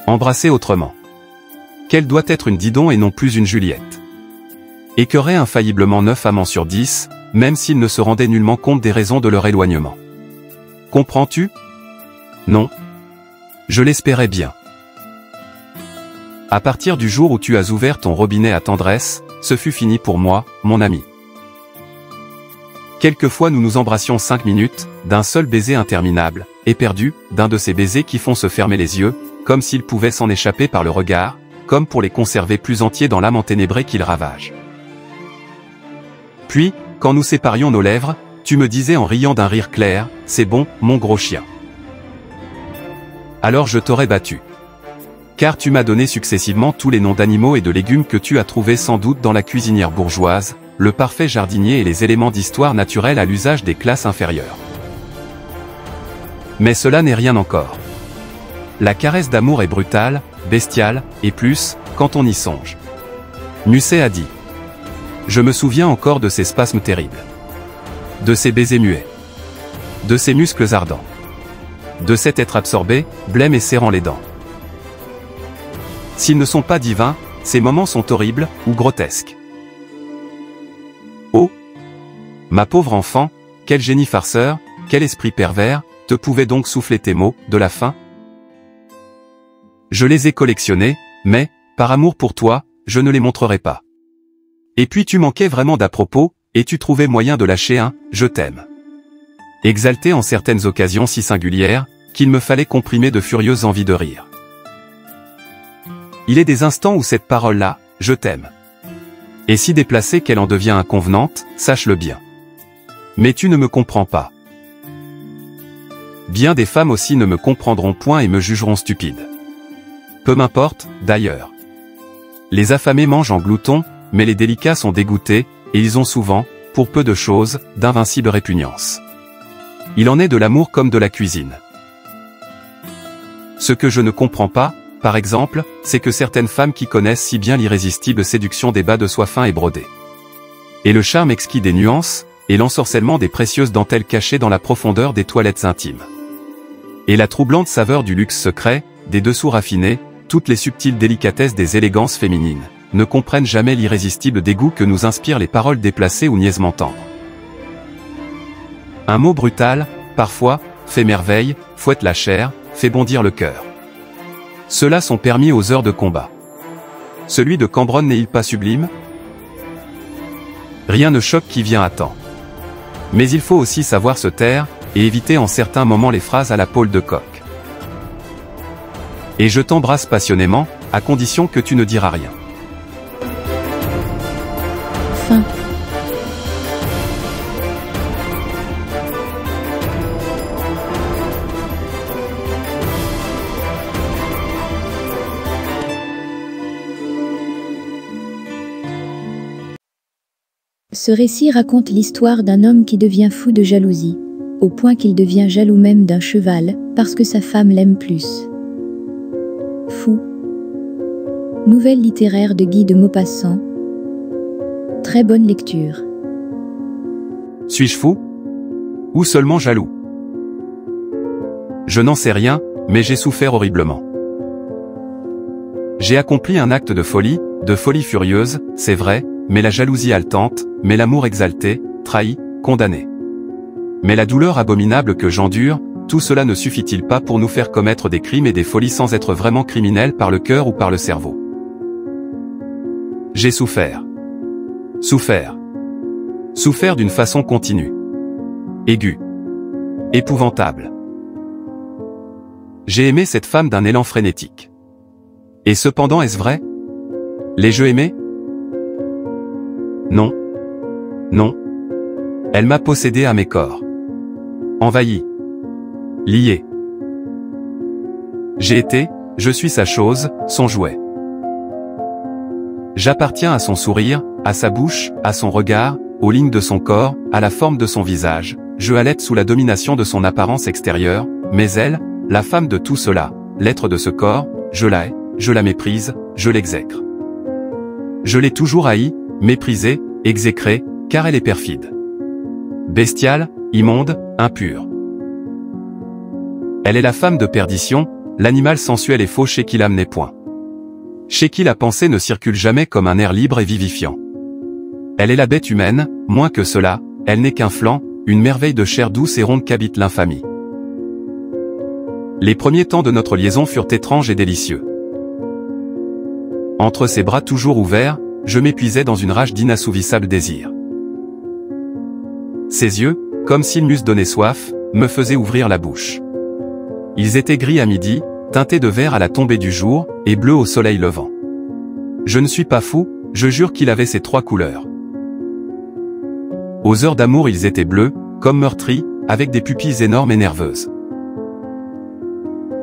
Embrasser autrement. Qu'elle doit être une Didon et non plus une Juliette. Écœurer infailliblement 9 amants sur 10, même s'ils ne se rendaient nullement compte des raisons de leur éloignement. Comprends-tu? Non. Je l'espérais bien. À partir du jour où tu as ouvert ton robinet à tendresse, ce fut fini pour moi, mon ami. Quelquefois nous nous embrassions 5 minutes, d'un seul baiser interminable, éperdus, d'un de ces baisers qui font se fermer les yeux, comme s'ils pouvaient s'en échapper par le regard, comme pour les conserver plus entiers dans l'âme enténébrée qu'ils ravagent. Puis, quand nous séparions nos lèvres, tu me disais en riant d'un rire clair, « C'est bon, mon gros chien. » Alors je t'aurais battu. Car tu m'as donné successivement tous les noms d'animaux et de légumes que tu as trouvés sans doute dans la cuisinière bourgeoise, le parfait jardinier et les éléments d'histoire naturelle à l'usage des classes inférieures. Mais cela n'est rien encore. La caresse d'amour est brutale, bestiale, et plus, quand on y songe. Musset a dit. Je me souviens encore de ces spasmes terribles. De ces baisers muets. De ces muscles ardents. De cet être absorbé, blême et serrant les dents. S'ils ne sont pas divins, ces moments sont horribles, ou grotesques. Oh! Ma pauvre enfant, quel génie farceur, quel esprit pervers, te pouvait donc souffler tes mots, de la faim? Je les ai collectionnés, mais, par amour pour toi, je ne les montrerai pas. Et puis tu manquais vraiment d'à propos, et tu trouvais moyen de lâcher un « je t'aime ». Exalté en certaines occasions si singulières, qu'il me fallait comprimer de furieuses envies de rire. Il est des instants où cette parole-là, « je t'aime », est si déplacée qu'elle en devient inconvenante, sache-le bien. Mais tu ne me comprends pas. Bien des femmes aussi ne me comprendront point et me jugeront stupide. Peu m'importe, d'ailleurs. Les affamés mangent en gloutons, mais les délicats sont dégoûtés, et ils ont souvent, pour peu de choses, d'invincibles répugnances. Il en est de l'amour comme de la cuisine. Ce que je ne comprends pas, par exemple, c'est que certaines femmes qui connaissent si bien l'irrésistible séduction des bas de soie fins et brodés, et le charme exquis des nuances, et l'ensorcellement des précieuses dentelles cachées dans la profondeur des toilettes intimes, et la troublante saveur du luxe secret, des dessous raffinés, toutes les subtiles délicatesses des élégances féminines, ne comprennent jamais l'irrésistible dégoût que nous inspirent les paroles déplacées ou niaisement tendres. Un mot brutal, parfois, fait merveille, fouette la chair, fait bondir le cœur. Ceux-là sont permis aux heures de combat. Celui de Cambronne n'est-il pas sublime? Rien ne choque qui vient à temps. Mais il faut aussi savoir se taire, et éviter en certains moments les phrases à la Paul de Kock. Et je t'embrasse passionnément, à condition que tu ne diras rien. Fin. Ce récit raconte l'histoire d'un homme qui devient fou de jalousie, au point qu'il devient jaloux même d'un cheval, parce que sa femme l'aime plus. Fou. Nouvelle littéraire de Guy de Maupassant. Très bonne lecture. Suis-je fou? Ou seulement jaloux? Je n'en sais rien, mais j'ai souffert horriblement. J'ai accompli un acte de folie furieuse, c'est vrai, mais la jalousie haletante, mais l'amour exalté, trahi, condamné. Mais la douleur abominable que j'endure, tout cela ne suffit-il pas pour nous faire commettre des crimes et des folies sans être vraiment criminels par le cœur ou par le cerveau? J'ai souffert. Souffert. Souffert d'une façon continue. Aiguë. Épouvantable. J'ai aimé cette femme d'un élan frénétique. Et cependant est-ce vrai? L'ai-je aimée? Non. Non. Elle m'a possédé à mes corps. Envahi. Lié. Je suis sa chose, son jouet. J'appartiens à son sourire, à sa bouche, à son regard, aux lignes de son corps, à la forme de son visage. Je allaite sous la domination de son apparence extérieure, mais elle, la femme de tout cela, l'être de ce corps, je la hais, je la méprise, je l'exècre. Je l'ai toujours haïe, méprisée, exécrée, car elle est perfide. Bestiale, immonde, impure. Elle est la femme de perdition, l'animal sensuel et faux chez qui l'âme n'est point. Chez qui la pensée ne circule jamais comme un air libre et vivifiant. Elle est la bête humaine, moins que cela, elle n'est qu'un flanc, une merveille de chair douce et ronde qu'habite l'infamie. Les premiers temps de notre liaison furent étranges et délicieux. Entre ses bras toujours ouverts, je m'épuisais dans une rage d'inassouvissable désir. Ses yeux, comme s'ils m'eussent donné soif, me faisaient ouvrir la bouche. Ils étaient gris à midi, teintés de vert à la tombée du jour, et bleus au soleil levant. Je ne suis pas fou, je jure qu'il avait ces trois couleurs. Aux heures d'amour ils étaient bleus, comme meurtris, avec des pupilles énormes et nerveuses.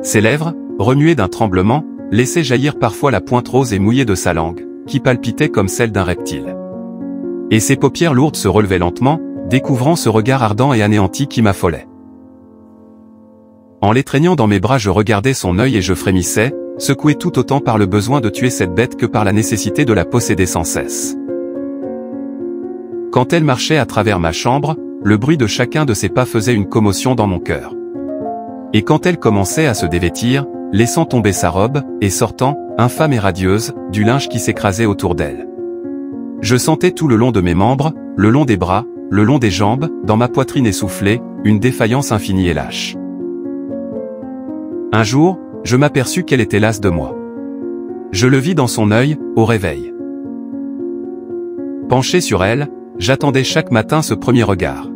Ses lèvres, remuées d'un tremblement, laissaient jaillir parfois la pointe rose et mouillée de sa langue, qui palpitait comme celle d'un reptile. Et ses paupières lourdes se relevaient lentement, découvrant ce regard ardent et anéanti qui m'affolait. En l'étreignant dans mes bras je regardais son œil et je frémissais, secoué tout autant par le besoin de tuer cette bête que par la nécessité de la posséder sans cesse. Quand elle marchait à travers ma chambre, le bruit de chacun de ses pas faisait une commotion dans mon cœur. Et quand elle commençait à se dévêtir, laissant tomber sa robe, et sortant, infâme et radieuse, du linge qui s'écrasait autour d'elle. Je sentais tout le long de mes membres, le long des bras, le long des jambes, dans ma poitrine essoufflée, une défaillance infinie et lâche. Un jour, je m'aperçus qu'elle était lasse de moi. Je le vis dans son œil, au réveil. Penché sur elle, j'attendais chaque matin ce premier regard.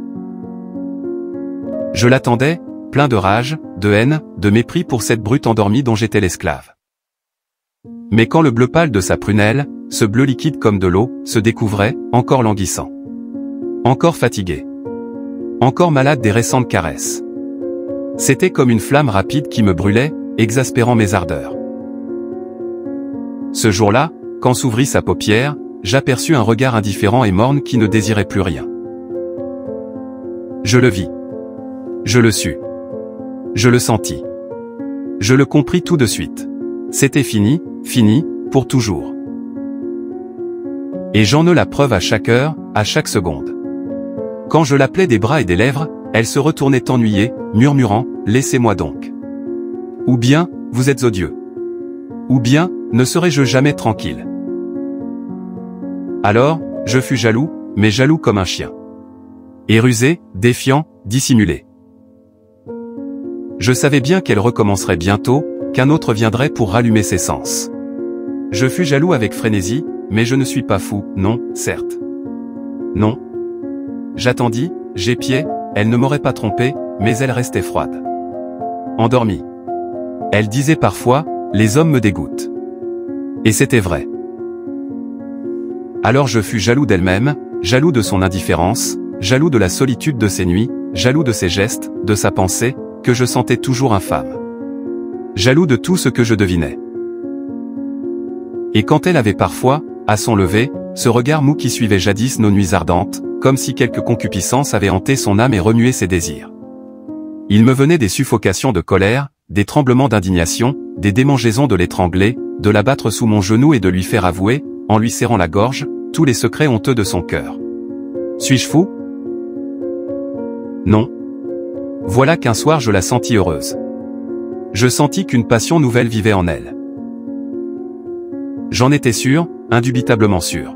Je l'attendais, plein de rage, de haine, de mépris pour cette brute endormie dont j'étais l'esclave. Mais quand le bleu pâle de sa prunelle, ce bleu liquide comme de l'eau, se découvrait, encore languissant. Encore fatigué. Encore malade des récentes caresses. C'était comme une flamme rapide qui me brûlait, exaspérant mes ardeurs. Ce jour-là, quand s'ouvrit sa paupière, j'aperçus un regard indifférent et morne qui ne désirait plus rien. Je le vis. Je le sus. Je le sentis. Je le compris tout de suite. C'était fini, fini, pour toujours. Et j'en eus la preuve à chaque heure, à chaque seconde. Quand je l'appelais des bras et des lèvres, elle se retournait ennuyée, murmurant, « Laissez-moi donc. » Ou bien, « Vous êtes odieux. » Ou bien, « Ne serai-je jamais tranquille. » Alors, je fus jaloux, mais jaloux comme un chien. Et rusé, défiant, dissimulé. Je savais bien qu'elle recommencerait bientôt, qu'un autre viendrait pour rallumer ses sens. Je fus jaloux avec frénésie, mais je ne suis pas fou, non, certes. Non. J'attendis, j'épiais, elle ne m'aurait pas trompé, mais elle restait froide. Endormie. Elle disait parfois, les hommes me dégoûtent. Et c'était vrai. Alors je fus jaloux d'elle-même, jaloux de son indifférence, jaloux de la solitude de ses nuits, jaloux de ses gestes, de sa pensée, que je sentais toujours infâme. Jaloux de tout ce que je devinais. Et quand elle avait parfois, à son lever, ce regard mou qui suivait jadis nos nuits ardentes, comme si quelque concupiscence avait hanté son âme et remué ses désirs. Il me venait des suffocations de colère, des tremblements d'indignation, des démangeaisons de l'étrangler, de l'abattre sous mon genou et de lui faire avouer, en lui serrant la gorge, tous les secrets honteux de son cœur. Suis-je fou? Non. Voilà qu'un soir je la sentis heureuse. Je sentis qu'une passion nouvelle vivait en elle. J'en étais sûr, indubitablement sûr.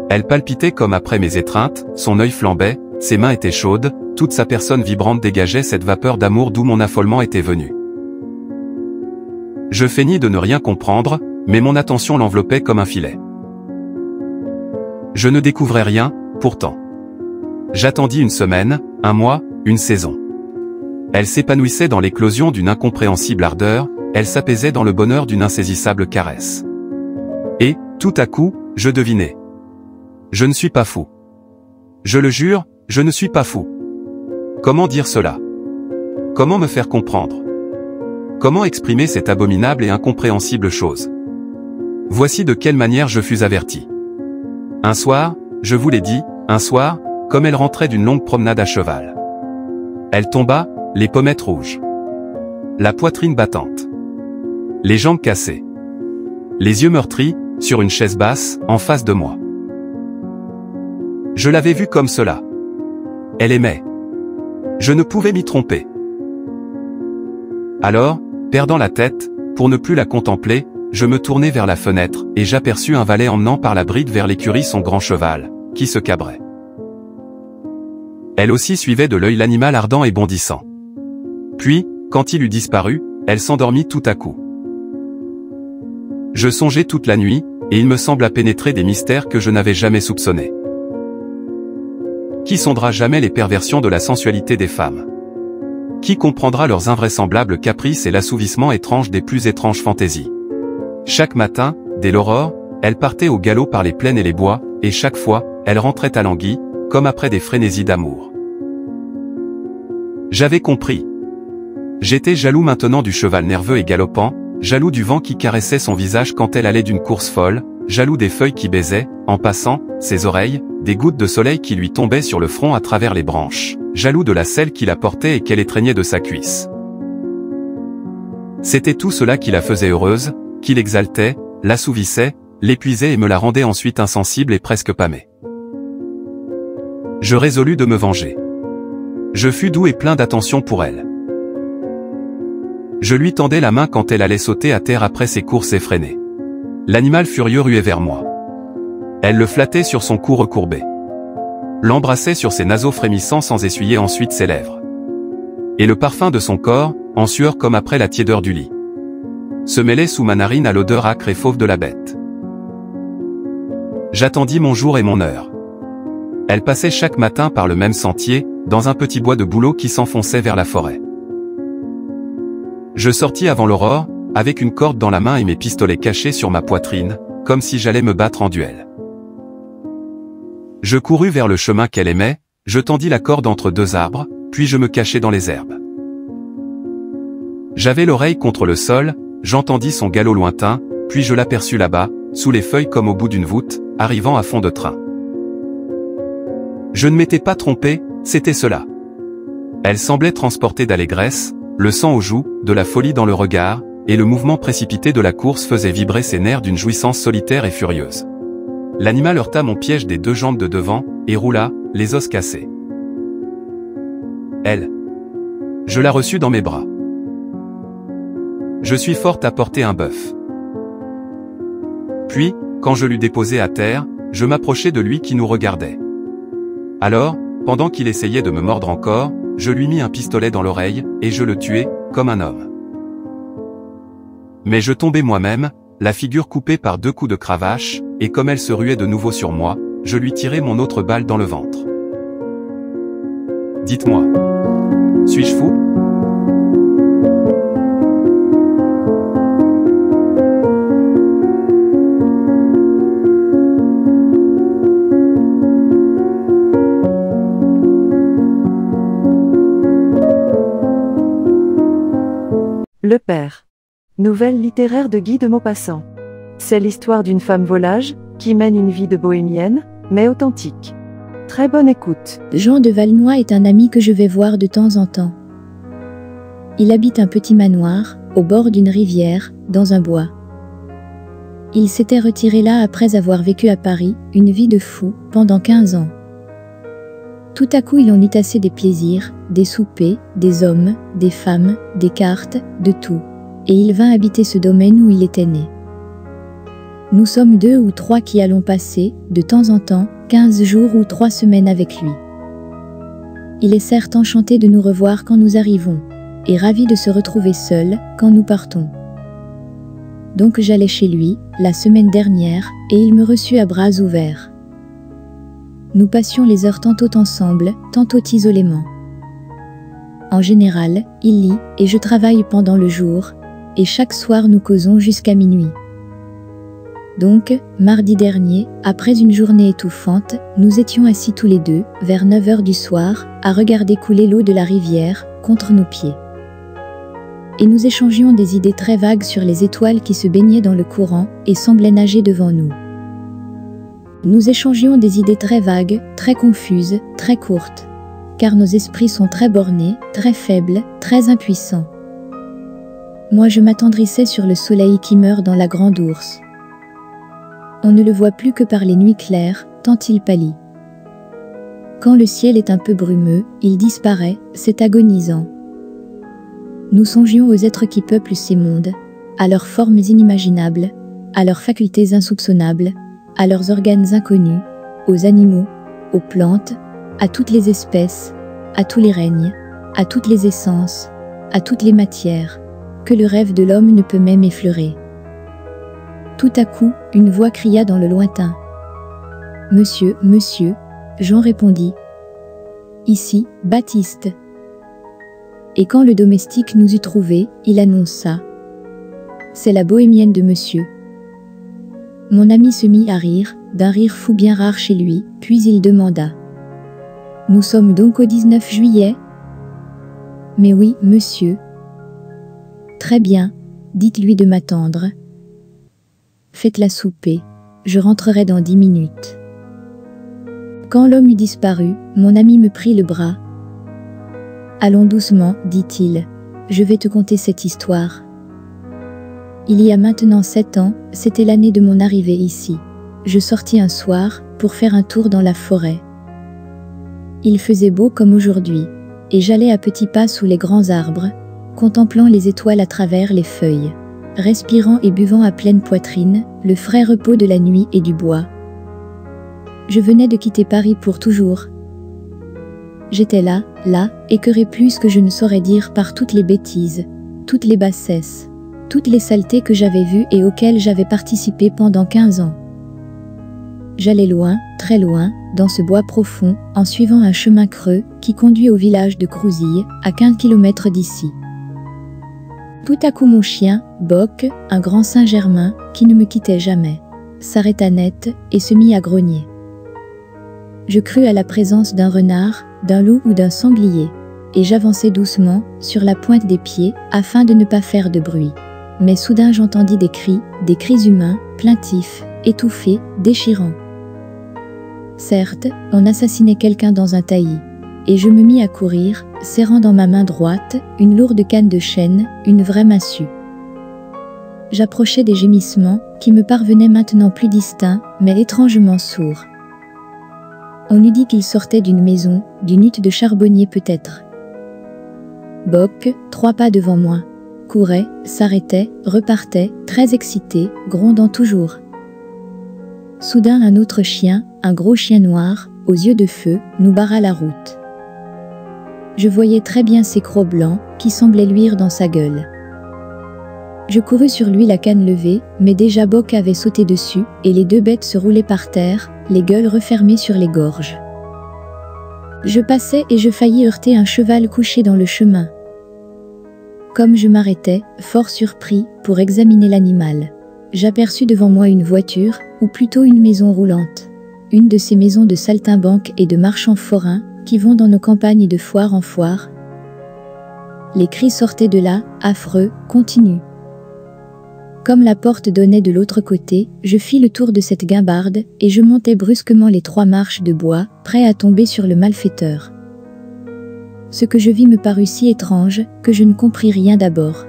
Elle palpitait comme après mes étreintes, son œil flambait, ses mains étaient chaudes, toute sa personne vibrante dégageait cette vapeur d'amour d'où mon affolement était venu. Je feignis de ne rien comprendre, mais mon attention l'enveloppait comme un filet. Je ne découvrais rien, pourtant. J'attendis une semaine, un mois, une saison. Elle s'épanouissait dans l'éclosion d'une incompréhensible ardeur, elle s'apaisait dans le bonheur d'une insaisissable caresse. Et, tout à coup, je devinais. Je ne suis pas fou. Je le jure, je ne suis pas fou. Comment dire cela? Comment me faire comprendre? Comment exprimer cette abominable et incompréhensible chose? Voici de quelle manière je fus averti. Un soir, je vous l'ai dit, un soir, comme elle rentrait d'une longue promenade à cheval. Elle tomba, les pommettes rouges. La poitrine battante. Les jambes cassées. Les yeux meurtris, sur une chaise basse, en face de moi. Je l'avais vue comme cela. Elle aimait. Je ne pouvais m'y tromper. Alors, perdant la tête, pour ne plus la contempler, je me tournai vers la fenêtre, et j'aperçus un valet emmenant par la bride vers l'écurie son grand cheval, qui se cabrait. Elle aussi suivait de l'œil l'animal ardent et bondissant. Puis, quand il eut disparu, elle s'endormit tout à coup. Je songeais toute la nuit, et il me sembla pénétrer des mystères que je n'avais jamais soupçonnés. Qui sondera jamais les perversions de la sensualité des femmes? Qui comprendra leurs invraisemblables caprices et l'assouvissement étrange des plus étranges fantaisies? Chaque matin, dès l'aurore, elle partait au galop par les plaines et les bois, et chaque fois, elle rentrait alanguie, comme après des frénésies d'amour. J'avais compris. J'étais jaloux maintenant du cheval nerveux et galopant, jaloux du vent qui caressait son visage quand elle allait d'une course folle, jaloux des feuilles qui baisaient, en passant, ses oreilles, des gouttes de soleil qui lui tombaient sur le front à travers les branches, jaloux de la selle qui la portait et qu'elle étreignait de sa cuisse. C'était tout cela qui la faisait heureuse, qui l'exaltait, l'assouvissait, l'épuisait et me la rendait ensuite insensible et presque pâmée. Je résolus de me venger. Je fus doux et plein d'attention pour elle. Je lui tendais la main quand elle allait sauter à terre après ses courses effrénées. L'animal furieux ruait vers moi. Elle le flattait sur son cou recourbé. L'embrassait sur ses naseaux frémissants sans essuyer ensuite ses lèvres. Et le parfum de son corps, en sueur comme après la tiédeur du lit, se mêlait sous ma narine à l'odeur âcre et fauve de la bête. J'attendis mon jour et mon heure. Elle passait chaque matin par le même sentier, dans un petit bois de bouleaux qui s'enfonçait vers la forêt. Je sortis avant l'aurore, avec une corde dans la main et mes pistolets cachés sur ma poitrine, comme si j'allais me battre en duel. Je courus vers le chemin qu'elle aimait, je tendis la corde entre deux arbres, puis je me cachai dans les herbes. J'avais l'oreille contre le sol, j'entendis son galop lointain, puis je l'aperçus là-bas, sous les feuilles comme au bout d'une voûte, arrivant à fond de train. Je ne m'étais pas trompé, c'était cela. Elle semblait transportée d'allégresse, le sang aux joues, de la folie dans le regard, et le mouvement précipité de la course faisait vibrer ses nerfs d'une jouissance solitaire et furieuse. L'animal heurta mon piège des deux jambes de devant, et roula, les os cassés. Elle. Je la reçus dans mes bras. Je suis forte à porter un bœuf. Puis, quand je l'eus déposé à terre, je m'approchai de lui qui nous regardait. Alors, pendant qu'il essayait de me mordre encore, je lui mis un pistolet dans l'oreille, et je le tuai, comme un homme. Mais je tombai moi-même, la figure coupée par 2 coups de cravache, et comme elle se ruait de nouveau sur moi, je lui tirai mon autre balle dans le ventre. Dites-moi. Suis-je fou? Le Père. Nouvelle littéraire de Guy de Maupassant. C'est l'histoire d'une femme volage, qui mène une vie de bohémienne, mais authentique. Très bonne écoute. Jean de Valnois est un ami que je vais voir de temps en temps. Il habite un petit manoir, au bord d'une rivière, dans un bois. Il s'était retiré là après avoir vécu à Paris, une vie de fou, pendant 15 ans. Tout à coup il en eut assez des plaisirs, des soupers, des hommes, des femmes, des cartes, de tout. Et il vint habiter ce domaine où il était né. Nous sommes 2 ou 3 qui allons passer, de temps en temps, 15 jours ou 3 semaines avec lui. Il est certes enchanté de nous revoir quand nous arrivons, et ravi de se retrouver seul quand nous partons. Donc j'allais chez lui, la semaine dernière, et il me reçut à bras ouverts. Nous passions les heures tantôt ensemble, tantôt isolément. En général, il lit, et je travaille pendant le jour, et chaque soir nous causons jusqu'à minuit. Donc, mardi dernier, après une journée étouffante, nous étions assis tous les deux, vers 9 heures du soir, à regarder couler l'eau de la rivière, contre nos pieds. Et nous échangions des idées très vagues sur les étoiles qui se baignaient dans le courant, et semblaient nager devant nous. Nous échangions des idées très vagues, très confuses, très courtes. Car nos esprits sont très bornés, très faibles, très impuissants. Moi je m'attendrissais sur le soleil qui meurt dans la grande ourse. On ne le voit plus que par les nuits claires, tant il pâlit. Quand le ciel est un peu brumeux, il disparaît, c'est agonisant. Nous songions aux êtres qui peuplent ces mondes, à leurs formes inimaginables, à leurs facultés insoupçonnables, à leurs organes inconnus, aux animaux, aux plantes, à toutes les espèces, à tous les règnes, à toutes les essences, à toutes les matières, que le rêve de l'homme ne peut même effleurer. Tout à coup, une voix cria dans le lointain. « Monsieur, monsieur !» Jean répondit. « Ici, Baptiste. » Et quand le domestique nous eut trouvés, il annonça. « C'est la bohémienne de monsieur. » Mon ami se mit à rire, d'un rire fou bien rare chez lui, puis il demanda. « Nous sommes donc au 19 juillet ?»« Mais oui, monsieur. »« Très bien, dites-lui de m'attendre. »« Faites-la souper, je rentrerai dans 10 minutes. » Quand l'homme eut disparu, mon ami me prit le bras. « Allons doucement, dit-il, je vais te conter cette histoire. » Il y a maintenant 7 ans, c'était l'année de mon arrivée ici. Je sortis un soir, pour faire un tour dans la forêt. Il faisait beau comme aujourd'hui, et j'allais à petits pas sous les grands arbres, contemplant les étoiles à travers les feuilles, respirant et buvant à pleine poitrine, le frais repos de la nuit et du bois. Je venais de quitter Paris pour toujours. J'étais là, écœuré plus que je ne saurais dire par toutes les bêtises, toutes les bassesses, toutes les saletés que j'avais vues et auxquelles j'avais participé pendant 15 ans. J'allais loin, très loin, dans ce bois profond, en suivant un chemin creux qui conduit au village de Crouzille, à 15 km d'ici. Tout à coup mon chien, Boc, un grand Saint-Germain, qui ne me quittait jamais, s'arrêta net et se mit à grogner. Je crus à la présence d'un renard, d'un loup ou d'un sanglier, et j'avançai doucement, sur la pointe des pieds, afin de ne pas faire de bruit. Mais soudain j'entendis des cris humains, plaintifs, étouffés, déchirants. Certes, on assassinait quelqu'un dans un taillis, et je me mis à courir, serrant dans ma main droite, une lourde canne de chêne, une vraie massue. J'approchais des gémissements, qui me parvenaient maintenant plus distincts, mais étrangement sourds. On eût dit qu'ils sortaient d'une maison, d'une hutte de charbonnier peut-être. Boc, 3 pas devant moi, courait, s'arrêtait, repartait, très excité, grondant toujours. Soudain un autre chien, un gros chien noir, aux yeux de feu, nous barra la route. Je voyais très bien ses crocs blancs, qui semblaient luire dans sa gueule. Je courus sur lui la canne levée, mais déjà Boc avait sauté dessus, et les deux bêtes se roulaient par terre, les gueules refermées sur les gorges. Je passais et je faillis heurter un cheval couché dans le chemin. Comme je m'arrêtais, fort surpris, pour examiner l'animal, j'aperçus devant moi une voiture, ou plutôt une maison roulante. Une de ces maisons de saltimbanques et de marchands forains, qui vont dans nos campagnes de foire en foire. Les cris sortaient de là, affreux, continus. Comme la porte donnait de l'autre côté, je fis le tour de cette guimbarde, et je montai brusquement les 3 marches de bois, prêt à tomber sur le malfaiteur. Ce que je vis me parut si étrange, que je ne compris rien d'abord.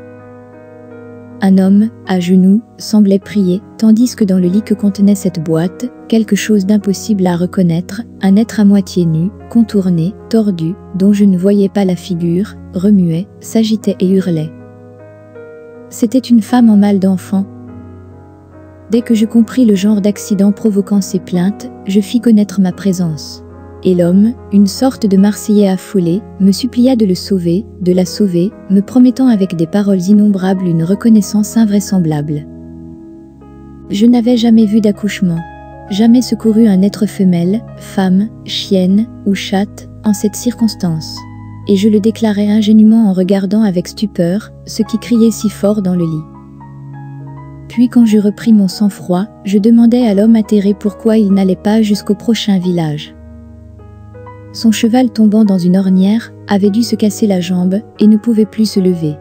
Un homme, à genoux, semblait prier, tandis que dans le lit que contenait cette boîte, quelque chose d'impossible à reconnaître, un être à moitié nu, contourné, tordu, dont je ne voyais pas la figure, remuait, s'agitait et hurlait. C'était une femme en mal d'enfant. Dès que je compris le genre d'accident provoquant ces plaintes, je fis connaître ma présence. Et l'homme, une sorte de Marseillais affolé, me supplia de le sauver, de la sauver, me promettant avec des paroles innombrables une reconnaissance invraisemblable. Je n'avais jamais vu d'accouchement, jamais secouru un être femelle, femme, chienne ou chatte, en cette circonstance. Et je le déclarai ingénument en regardant avec stupeur ce qui criait si fort dans le lit. Puis quand je repris mon sang-froid, je demandai à l'homme atterré pourquoi il n'allait pas jusqu'au prochain village. Son cheval tombant dans une ornière, avait dû se casser la jambe et ne pouvait plus se lever.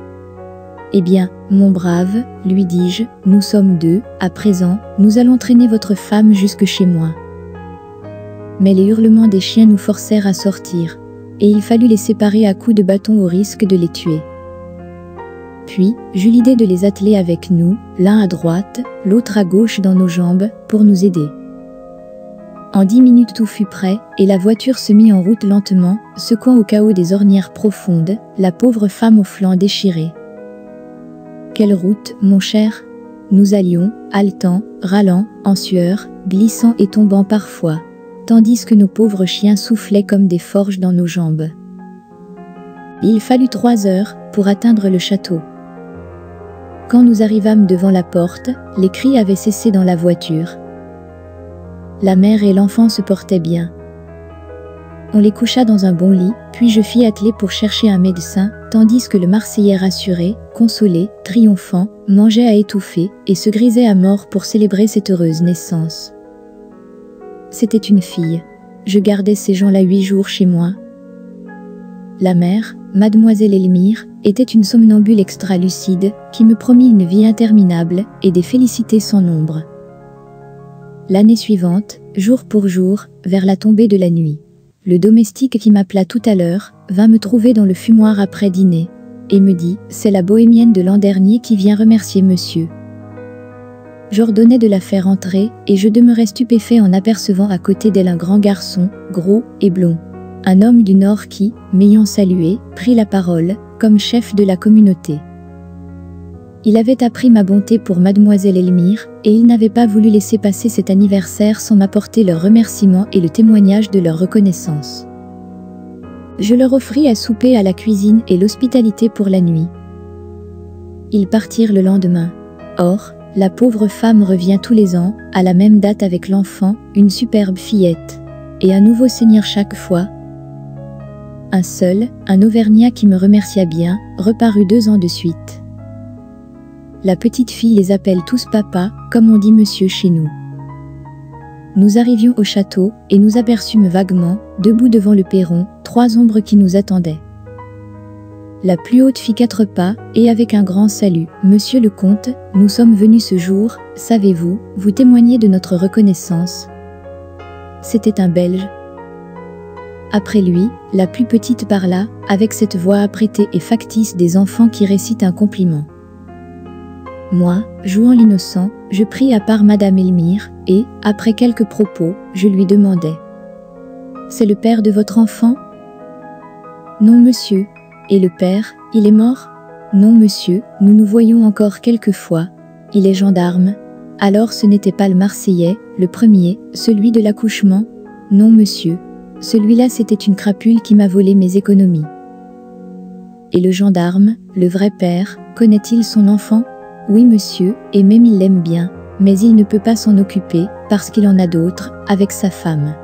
« Eh bien, mon brave, lui dis-je, nous sommes 2, à présent, nous allons traîner votre femme jusque chez moi. » Mais les hurlements des chiens nous forcèrent à sortir, et il fallut les séparer à coups de bâton au risque de les tuer. Puis, j'eus l'idée de les atteler avec nous, l'un à droite, l'autre à gauche dans nos jambes, pour nous aider. En 10 minutes tout fut prêt, et la voiture se mit en route lentement, secouant au chaos des ornières profondes, la pauvre femme aux flancs déchirés. Quelle route, mon cher? Nous allions, haletants, râlant, en sueur, glissant et tombant parfois, tandis que nos pauvres chiens soufflaient comme des forges dans nos jambes. Il fallut 3 heures pour atteindre le château. Quand nous arrivâmes devant la porte, les cris avaient cessé dans la voiture. La mère et l'enfant se portaient bien. On les coucha dans un bon lit, puis je fis atteler pour chercher un médecin, tandis que le Marseillais rassuré, consolé, triomphant, mangeait à étouffer et se grisait à mort pour célébrer cette heureuse naissance. C'était une fille. Je gardais ces gens-là 8 jours chez moi. La mère, mademoiselle Elmire, était une somnambule extra-lucide, qui me promit une vie interminable et des félicités sans nombre. L'année suivante, jour pour jour, vers la tombée de la nuit, le domestique qui m'appela tout à l'heure, vint me trouver dans le fumoir après dîner, et me dit « C'est la bohémienne de l'an dernier qui vient remercier monsieur ». J'ordonnai de la faire entrer, et je demeurai stupéfait en apercevant à côté d'elle un grand garçon, gros et blond. Un homme du Nord qui, m'ayant salué, prit la parole, comme chef de la communauté. Il avait appris ma bonté pour mademoiselle Elmire, et il n'avait pas voulu laisser passer cet anniversaire sans m'apporter leurs remerciements et le témoignage de leur reconnaissance. Je leur offris à souper à la cuisine et l'hospitalité pour la nuit. Ils partirent le lendemain. Or, la pauvre femme revient tous les ans, à la même date avec l'enfant, une superbe fillette. Et un nouveau seigneur chaque fois. Un seul, un Auvergnat qui me remercia bien, reparut 2 ans de suite. La petite fille les appelle tous papa, comme on dit monsieur chez nous. Nous arrivions au château, et nous aperçûmes vaguement, debout devant le perron, 3 ombres qui nous attendaient. La plus haute fit 4 pas, et avec un grand salut, « Monsieur le comte, nous sommes venus ce jour, savez-vous, vous témoigner de notre reconnaissance. » C'était un Belge. Après lui, la plus petite parla, avec cette voix apprêtée et factice des enfants qui récitent un compliment. Moi, jouant l'innocent, je pris à part madame Elmire, et, après quelques propos, je lui demandai. « C'est le père de votre enfant ?»« Non, monsieur. » « Et le père, il est mort ?»« Non, monsieur, nous nous voyons encore quelques fois. Il est gendarme. »« Alors ce n'était pas le Marseillais, le premier, celui de l'accouchement ?»« Non, monsieur. Celui-là c'était une crapule qui m'a volé mes économies. » Et le gendarme, le vrai père, Connaît-il son enfant? Oui, monsieur, et même il l'aime bien, mais il ne peut pas s'en occuper, parce qu'il en a d'autres, avec sa femme.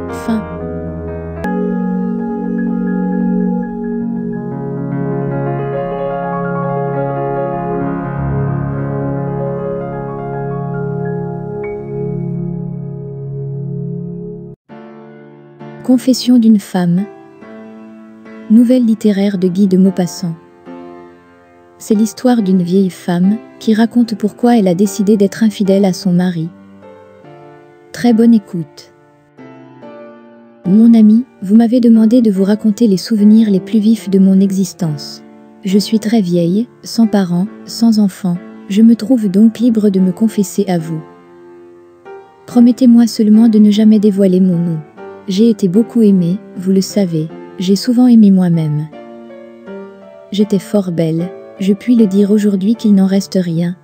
Fin. Confession d'une femme. Nouvelle littéraire de Guy de Maupassant. C'est l'histoire d'une vieille femme qui raconte pourquoi elle a décidé d'être infidèle à son mari. Très bonne écoute. Mon ami, vous m'avez demandé de vous raconter les souvenirs les plus vifs de mon existence. Je suis très vieille, sans parents, sans enfants, je me trouve donc libre de me confesser à vous. Promettez-moi seulement de ne jamais dévoiler mon nom. J'ai été beaucoup aimée, vous le savez, j'ai souvent aimé moi-même. J'étais fort belle, je puis le dire aujourd'hui qu'il n'en reste rien.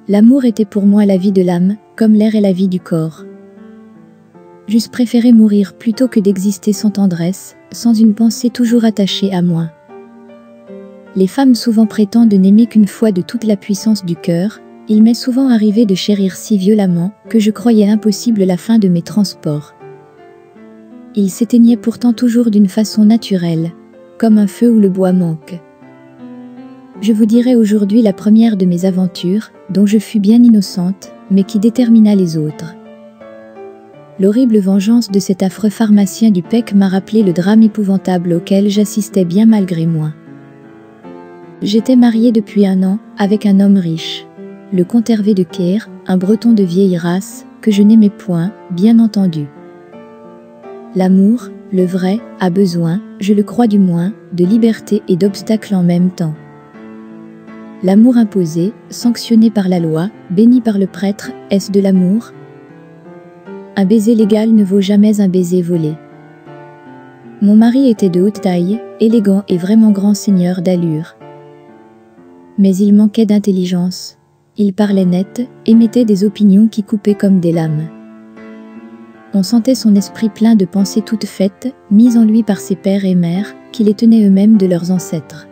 L'amour était pour moi la vie de l'âme, comme l'air est la vie du corps. J'eusse préféré mourir plutôt que d'exister sans tendresse, sans une pensée toujours attachée à moi. Les femmes souvent prétendent n'aimer qu'une fois de toute la puissance du cœur, il m'est souvent arrivé de chérir si violemment que je croyais impossible la fin de mes transports. Il s'éteignait pourtant toujours d'une façon naturelle, comme un feu où le bois manque. Je vous dirai aujourd'hui la première de mes aventures, dont je fus bien innocente, mais qui détermina les autres. L'horrible vengeance de cet affreux pharmacien du PEC m'a rappelé le drame épouvantable auquel j'assistais bien malgré moi. J'étais mariée depuis 1 an, avec un homme riche, le comte Hervé de Caire, un breton de vieille race, que je n'aimais point, bien entendu. L'amour, le vrai, a besoin, je le crois du moins, de liberté et d'obstacles en même temps. L'amour imposé, sanctionné par la loi, béni par le prêtre, est-ce de l'amour? Un baiser légal ne vaut jamais un baiser volé. Mon mari était de haute taille, élégant et vraiment grand seigneur d'allure. Mais il manquait d'intelligence. Il parlait net, émettait des opinions qui coupaient comme des lames. On sentait son esprit plein de pensées toutes faites, mises en lui par ses pères et mères, qui les tenaient eux-mêmes de leurs ancêtres.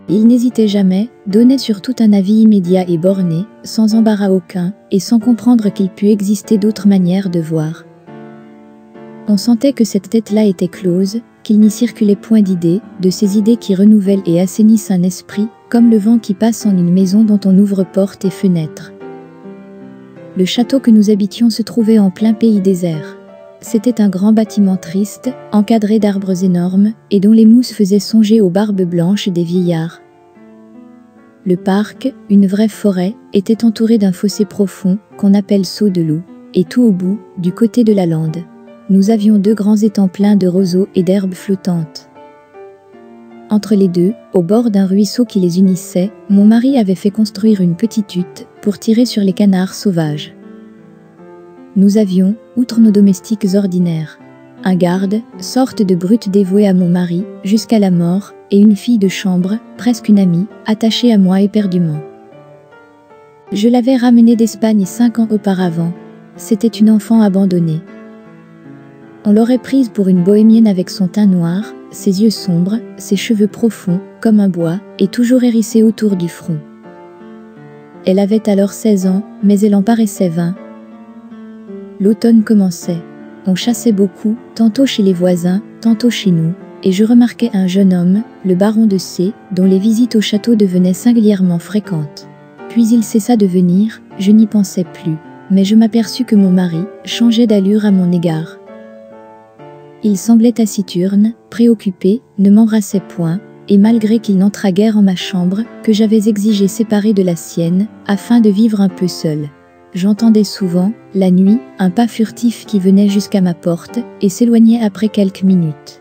Il n'hésitait jamais, donnait sur tout un avis immédiat et borné, sans embarras aucun, et sans comprendre qu'il pût exister d'autres manières de voir. On sentait que cette tête-là était close, qu'il n'y circulait point d'idées, de ces idées qui renouvellent et assainissent un esprit, comme le vent qui passe en une maison dont on ouvre portes et fenêtres. Le château que nous habitions se trouvait en plein pays désert. C'était un grand bâtiment triste, encadré d'arbres énormes, et dont les mousses faisaient songer aux barbes blanches des vieillards. Le parc, une vraie forêt, était entouré d'un fossé profond, qu'on appelle Saut de Loup, et tout au bout, du côté de la lande, nous avions 2 grands étangs pleins de roseaux et d'herbes flottantes. Entre les deux, au bord d'un ruisseau qui les unissait, mon mari avait fait construire une petite hutte pour tirer sur les canards sauvages. Nous avions, outre nos domestiques ordinaires, un garde, sorte de brute dévouée à mon mari, jusqu'à la mort, et une fille de chambre, presque une amie, attachée à moi éperdument. Je l'avais ramenée d'Espagne 5 ans auparavant. C'était une enfant abandonnée. On l'aurait prise pour une bohémienne avec son teint noir, ses yeux sombres, ses cheveux profonds, comme un bois, et toujours hérissés autour du front. Elle avait alors 16 ans, mais elle en paraissait 20. L'automne commençait. On chassait beaucoup, tantôt chez les voisins, tantôt chez nous, et je remarquai un jeune homme, le baron de C, dont les visites au château devenaient singulièrement fréquentes. Puis il cessa de venir, je n'y pensais plus, mais je m'aperçus que mon mari changeait d'allure à mon égard. Il semblait taciturne, préoccupé, ne m'embrassait point, et malgré qu'il n'entrât guère en ma chambre, que j'avais exigé séparée de la sienne, afin de vivre un peu seul. J'entendais souvent, la nuit, un pas furtif qui venait jusqu'à ma porte, et s'éloignait après quelques minutes.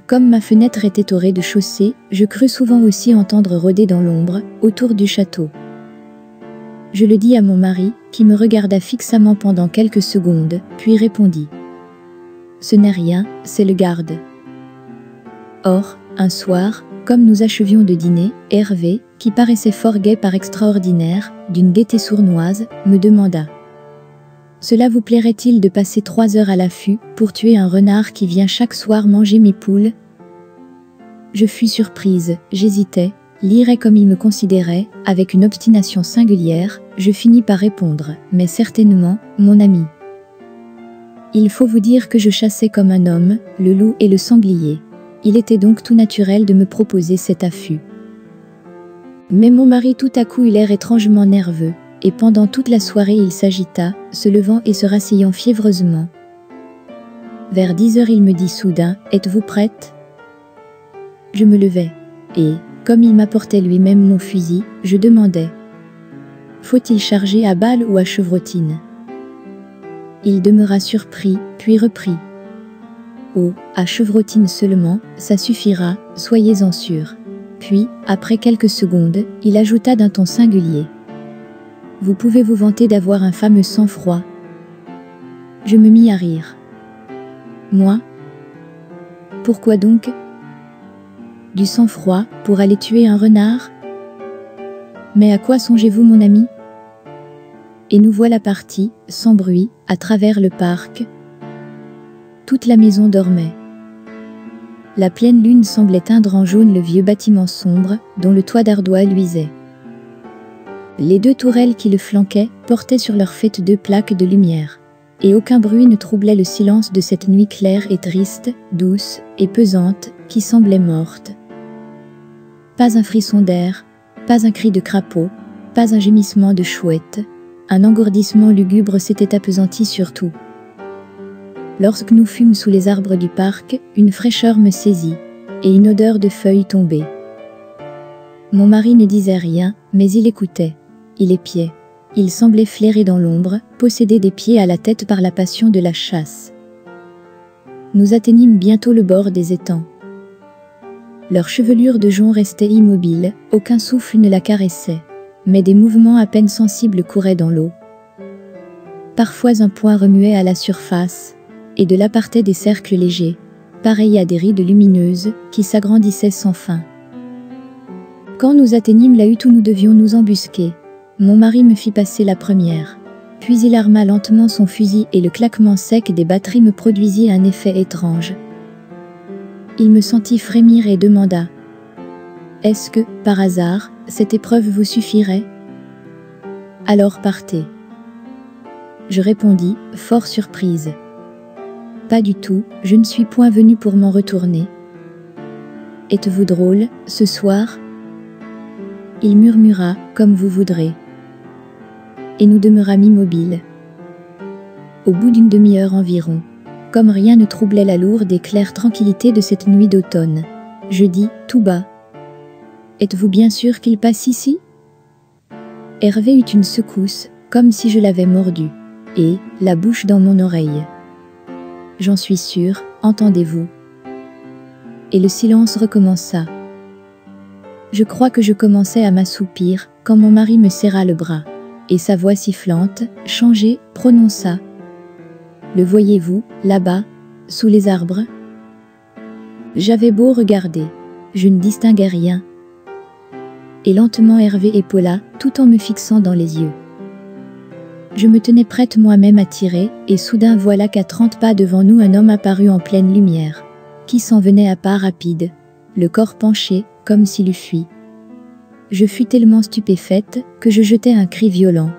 Comme ma fenêtre était au rez-de-chaussée, je crus souvent aussi entendre rôder dans l'ombre, autour du château. Je le dis à mon mari, qui me regarda fixement pendant quelques secondes, puis répondit. Ce n'est rien, c'est le garde. Or, un soir, comme nous achevions de dîner, Hervé, qui paraissait fort gai par extraordinaire, d'une gaieté sournoise, me demanda. Cela vous plairait-il de passer 3 heures à l'affût, pour tuer un renard qui vient chaque soir manger mes poules? Je fus surprise, j'hésitais, lirais comme il me considérait, avec une obstination singulière, je finis par répondre, mais certainement, mon ami. Il faut vous dire que je chassais comme un homme, le loup et le sanglier. Il était donc tout naturel de me proposer cet affût. Mais mon mari tout à coup eut l'air étrangement nerveux, et pendant toute la soirée il s'agita, se levant et se rasseyant fiévreusement. Vers 10 heures il me dit soudain, « Êtes-vous prête ?» Je me levai, et, comme il m'apportait lui-même mon fusil, je demandai, « Faut-il charger à balle ou à chevrotine ?» Il demeura surpris, puis reprit, « Oh, à chevrotine seulement, ça suffira, soyez-en sûrs. » Puis, après quelques secondes, il ajouta d'un ton singulier, « Vous pouvez vous vanter d'avoir un fameux sang-froid. » Je me mis à rire. « Moi ? Pourquoi donc ? Du sang-froid pour aller tuer un renard ? Mais à quoi songez-vous, mon ami ? » Et nous voilà partis, sans bruit, à travers le parc. Toute la maison dormait. La pleine lune semblait teindre en jaune le vieux bâtiment sombre, dont le toit d'ardoise luisait. Les 2 tourelles qui le flanquaient portaient sur leur faîte 2 plaques de lumière. Et aucun bruit ne troublait le silence de cette nuit claire et triste, douce et pesante, qui semblait morte. Pas un frisson d'air, pas un cri de crapaud, pas un gémissement de chouette. Un engourdissement lugubre s'était appesanti sur tout. Lorsque nous fûmes sous les arbres du parc, une fraîcheur me saisit, et une odeur de feuilles tombées. Mon mari ne disait rien, mais il écoutait. Il épiait. Il semblait flairer dans l'ombre, posséder des pieds à la tête par la passion de la chasse. Nous atteignîmes bientôt le bord des étangs. Leur chevelure de jonc restait immobile, aucun souffle ne la caressait. Mais des mouvements à peine sensibles couraient dans l'eau. Parfois un point remuait à la surface, et de là partaient des cercles légers, pareils à des rides lumineuses, qui s'agrandissaient sans fin. Quand nous atteignîmes la hutte où nous devions nous embusquer, mon mari me fit passer la première. Puis il arma lentement son fusil et le claquement sec des batteries me produisit un effet étrange. Il me sentit frémir et demanda, « Est-ce que, par hasard, cette épreuve vous suffirait ? Alors partez. » Je répondis, fort surprise. « Pas du tout, je ne suis point venue pour m'en retourner. » « Êtes-vous drôle, ce soir ? » Il murmura, « Comme vous voudrez. » Et nous demeurâmes immobiles. Au bout d'une demi-heure environ, comme rien ne troublait la lourde et claire tranquillité de cette nuit d'automne, je dis, tout bas, « Êtes-vous bien sûr qu'il passe ici ?» Hervé eut une secousse, comme si je l'avais mordu, et, la bouche dans mon oreille. « J'en suis sûre, entendez-vous ?» Et le silence recommença. Je crois que je commençais à m'assoupir, quand mon mari me serra le bras, et sa voix sifflante, changée, prononça. « Le voyez-vous, là-bas, sous les arbres ?» J'avais beau regarder, je ne distinguais rien. Et lentement Hervé épaula, tout en me fixant dans les yeux. Je me tenais prête moi-même à tirer, et soudain voilà qu'à 30 pas devant nous un homme apparut en pleine lumière, qui s'en venait à pas rapides, le corps penché, comme s'il eût fui. Je fus tellement stupéfaite, que je jetai un cri violent.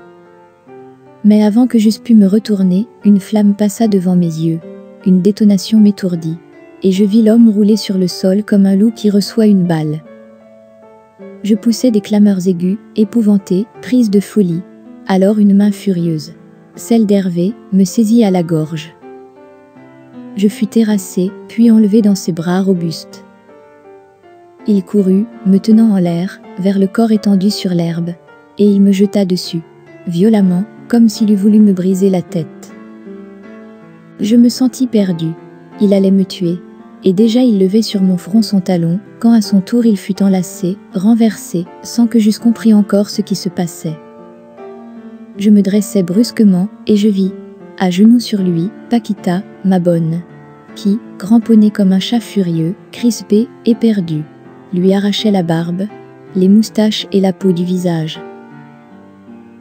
Mais avant que j'eusse pu me retourner, une flamme passa devant mes yeux, une détonation m'étourdit, et je vis l'homme rouler sur le sol comme un loup qui reçoit une balle. Je poussai des clameurs aiguës, épouvantée, prise de folie. Alors une main furieuse, celle d'Hervé, me saisit à la gorge. Je fus terrassée, puis enlevée dans ses bras robustes. Il courut, me tenant en l'air, vers le corps étendu sur l'herbe, et il me jeta dessus, violemment, comme s'il eût voulu me briser la tête. Je me sentis perdue. Il allait me tuer, et déjà il levait sur mon front son talon, quand à son tour il fut enlacé, renversé, sans que j'eusse compris encore ce qui se passait. Je me dressai brusquement, et je vis, à genoux sur lui, Paquita, ma bonne, qui, cramponnée comme un chat furieux, crispé, éperdu, lui arrachait la barbe, les moustaches et la peau du visage.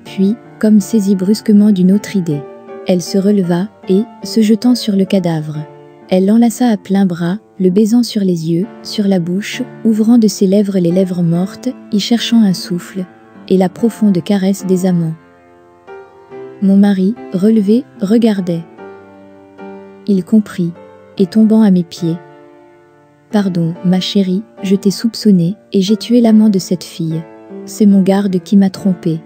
Puis, comme saisie brusquement d'une autre idée, elle se releva, et, se jetant sur le cadavre, elle l'enlaça à plein bras, le baisant sur les yeux, sur la bouche, ouvrant de ses lèvres les lèvres mortes, y cherchant un souffle, et la profonde caresse des amants. Mon mari, relevé, regardait. Il comprit, et tombant à mes pieds. « Pardon, ma chérie, je t'ai soupçonné, et j'ai tué l'amant de cette fille. C'est mon garde qui m'a trompé. »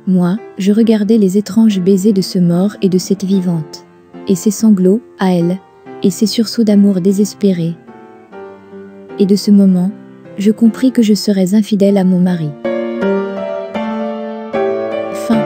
Moi, je regardais les étranges baisers de ce mort et de cette vivante. Et ses sanglots, à elle, et ses sursauts d'amour désespérés. Et de ce moment, je compris que je serais infidèle à mon mari. Fin.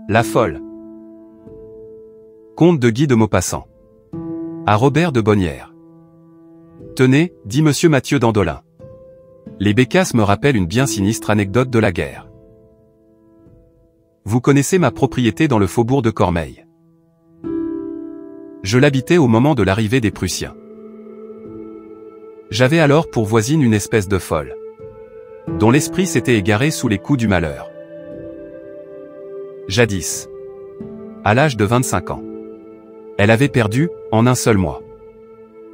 La folle. Conte de Guy de Maupassant. À Robert de Bonnières. Tenez, dit monsieur Mathieu Dandolin. Les Bécasses me rappellent une bien sinistre anecdote de la guerre. Vous connaissez ma propriété dans le faubourg de Cormeilles. Je l'habitais au moment de l'arrivée des Prussiens. J'avais alors pour voisine une espèce de folle, dont l'esprit s'était égaré sous les coups du malheur. Jadis, à l'âge de 25 ans, elle avait perdu, en un seul mois,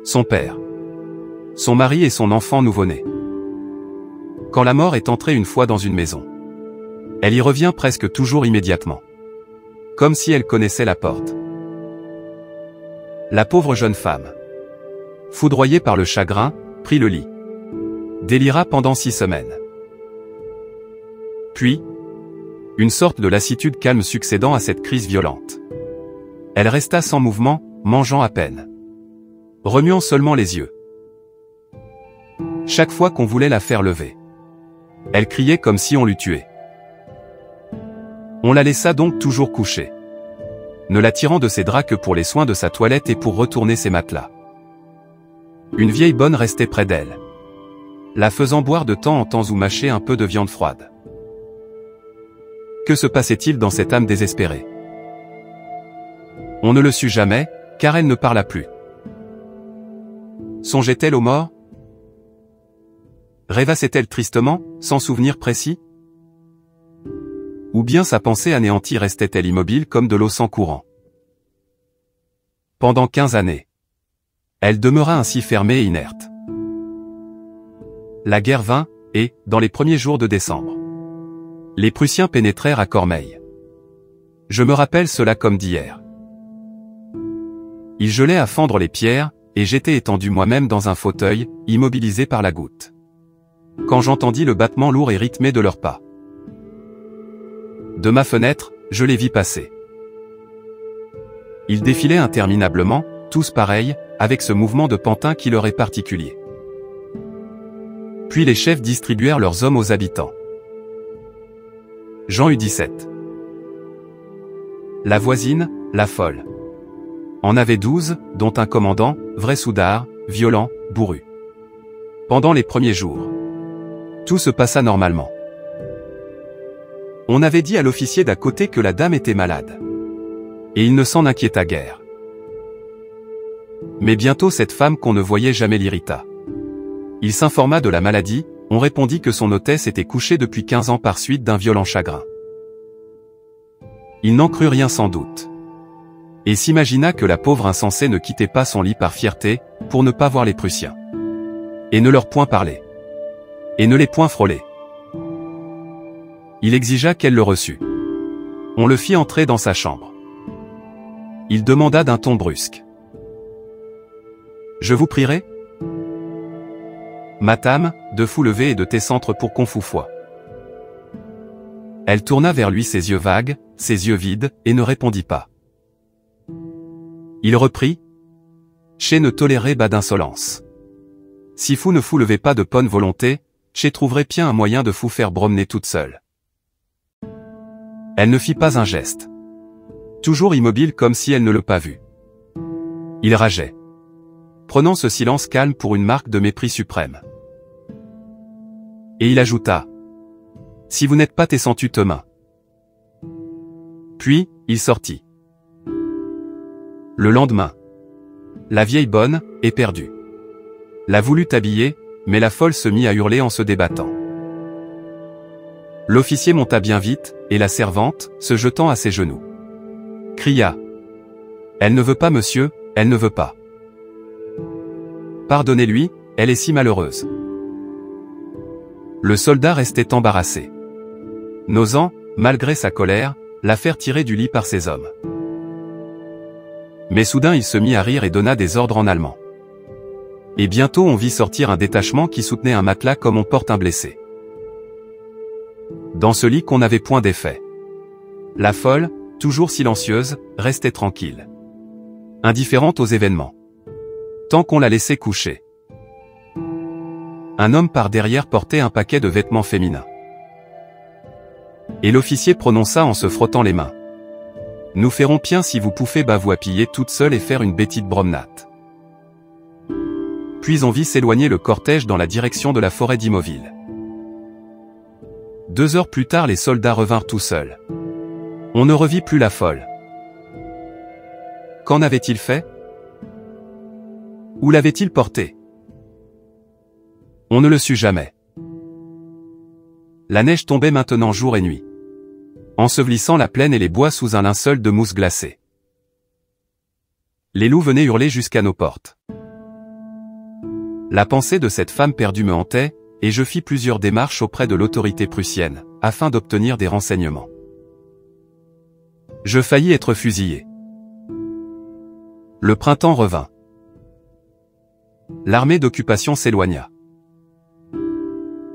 son père, son mari et son enfant nouveau-né. Quand la mort est entrée une fois dans une maison, elle y revient presque toujours immédiatement, comme si elle connaissait la porte. La pauvre jeune femme, foudroyée par le chagrin, prit le lit, délira pendant 6 semaines. Puis, une sorte de lassitude calme succédant à cette crise violente. Elle resta sans mouvement, mangeant à peine, remuant seulement les yeux. Chaque fois qu'on voulait la faire lever, elle criait comme si on l'eût tuée. On la laissa donc toujours couchée, ne la tirant de ses draps que pour les soins de sa toilette et pour retourner ses matelas. Une vieille bonne restait près d'elle, la faisant boire de temps en temps ou mâcher un peu de viande froide. Que se passait-il dans cette âme désespérée? On ne le sut jamais, car elle ne parla plus. Songeait-elle aux morts? Rêvassait-elle tristement, sans souvenir précis? Ou bien sa pensée anéantie restait-elle immobile comme de l'eau sans courant? Pendant 15 années, elle demeura ainsi fermée et inerte. La guerre vint, et, dans les premiers jours de décembre, les Prussiens pénétrèrent à Cormeilles. Je me rappelle cela comme d'hier. Ils gelaient à fendre les pierres, et j'étais étendu moi-même dans un fauteuil, immobilisé par la goutte, quand j'entendis le battement lourd et rythmé de leurs pas. De ma fenêtre, je les vis passer. Ils défilaient interminablement, tous pareils, avec ce mouvement de pantin qui leur est particulier. Puis les chefs distribuèrent leurs hommes aux habitants. Jean eut 17. La voisine, la folle, en avait 12, dont un commandant, vrai soudard, violent, bourru. Pendant les premiers jours, tout se passa normalement. On avait dit à l'officier d'à côté que la dame était malade, et il ne s'en inquiéta guère. Mais bientôt cette femme qu'on ne voyait jamais l'irrita. Il s'informa de la maladie, on répondit que son hôtesse était couchée depuis 15 ans par suite d'un violent chagrin. Il n'en crut rien sans doute, et s'imagina que la pauvre insensée ne quittait pas son lit par fierté, pour ne pas voir les Prussiens, et ne leur point parler, et ne les point frôler. Il exigea qu'elle le reçût. On le fit entrer dans sa chambre. Il demanda d'un ton brusque: « Je vous prierai, Madame, de vous lever et de descendre pour qu'on vous voie. » Elle tourna vers lui ses yeux vagues, ses yeux vides, et ne répondit pas. Il reprit: « Che ne tolérez pas d'insolence. Si vous ne vous levez pas de bonne volonté, che trouverai bien un moyen de vous faire promener toute seule. » Elle ne fit pas un geste, toujours immobile comme si elle ne l'eût pas vu. Il rageait, prenant ce silence calme pour une marque de mépris suprême. Et il ajouta: « Si vous n'êtes pas descendu demain. » Puis, il sortit. Le lendemain. La vieille bonne, éperdue. La voulut habiller, mais la folle se mit à hurler en se débattant. L'officier monta bien vite, et la servante, se jetant à ses genoux, cria: « Elle ne veut pas, monsieur, elle ne veut pas. Pardonnez-lui, elle est si malheureuse. » Le soldat restait embarrassé, n'osant, malgré sa colère, la faire tirer du lit par ses hommes. Mais soudain il se mit à rire et donna des ordres en allemand. Et bientôt on vit sortir un détachement qui soutenait un matelas comme on porte un blessé. Dans ce lit qu'on n'avait point défait. La folle, toujours silencieuse, restait tranquille, indifférente aux événements, tant qu'on la laissait coucher. Un homme par derrière portait un paquet de vêtements féminins. Et l'officier prononça en se frottant les mains: « Nous ferons bien si vous pouvez vous appuyer toute seule et faire une petite promenade. » Puis on vit s'éloigner le cortège dans la direction de la forêt d'Imoville. 2 heures plus tard les soldats revinrent tout seuls. On ne revit plus la folle. Qu'en avait-il fait? Où l'avait-il porté? On ne le sut jamais. La neige tombait maintenant jour et nuit, ensevelissant la plaine et les bois sous un linceul de mousse glacée. Les loups venaient hurler jusqu'à nos portes. La pensée de cette femme perdue me hantait, et je fis plusieurs démarches auprès de l'autorité prussienne, afin d'obtenir des renseignements. Je faillis être fusillé. Le printemps revint. L'armée d'occupation s'éloigna.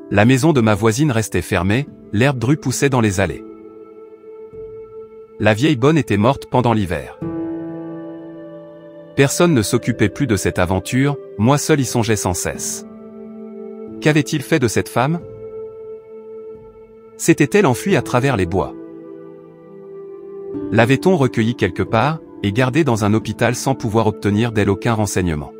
La maison de ma voisine restait fermée, l'herbe drue poussait dans les allées. La vieille bonne était morte pendant l'hiver. Personne ne s'occupait plus de cette aventure, moi seul y songeais sans cesse. Qu'avait-il fait de cette femme? S'était-elle enfuie à travers les bois? L'avait-on recueillie quelque part, et gardée dans un hôpital sans pouvoir obtenir d'elle aucun renseignement?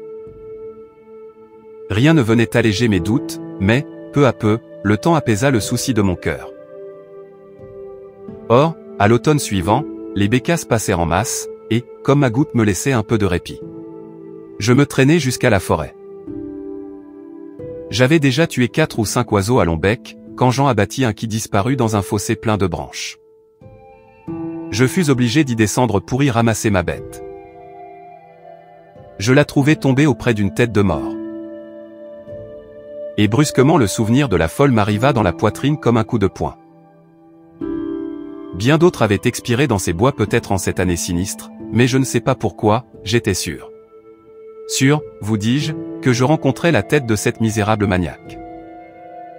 Rien ne venait alléger mes doutes, mais, peu à peu, le temps apaisa le souci de mon cœur. Or, à l'automne suivant, les bécasses passèrent en masse, et, comme ma goutte me laissait un peu de répit, je me traînai jusqu'à la forêt. J'avais déjà tué 4 ou 5 oiseaux à long bec, quand Jean abattit un qui disparut dans un fossé plein de branches. Je fus obligé d'y descendre pour y ramasser ma bête. Je la trouvai tombée auprès d'une tête de mort. Et brusquement le souvenir de la folle m'arriva dans la poitrine comme un coup de poing. Bien d'autres avaient expiré dans ces bois peut-être en cette année sinistre, mais je ne sais pas pourquoi, j'étais sûr. Sûr, vous dis-je, que je rencontrais la tête de cette misérable maniaque.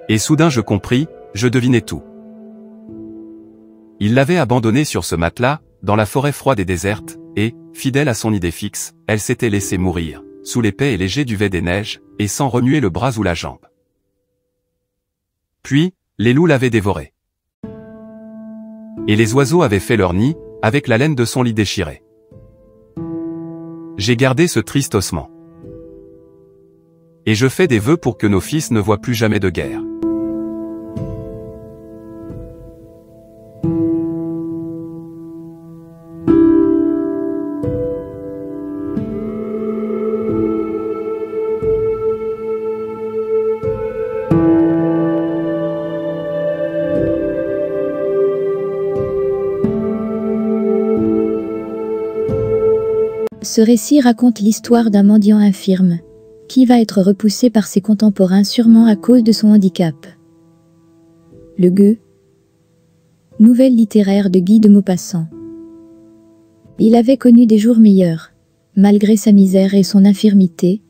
Et soudain je compris, je devinais tout. Il l'avait abandonnée sur ce matelas, dans la forêt froide et déserte, et, fidèle à son idée fixe, elle s'était laissée mourir, sous l'épais et léger duvet des neiges, et sans remuer le bras ou la jambe. Puis, les loups l'avaient dévorée. Et les oiseaux avaient fait leur nid, avec la laine de son lit déchiré. J'ai gardé ce triste ossement. Et je fais des vœux pour que nos fils ne voient plus jamais de guerre. Ce récit raconte l'histoire d'un mendiant infirme, qui va être repoussé par ses contemporains sûrement à cause de son handicap. Le gueux. Nouvelle littéraire de Guy de Maupassant. Il avait connu des jours meilleurs, malgré sa misère et son infirmité.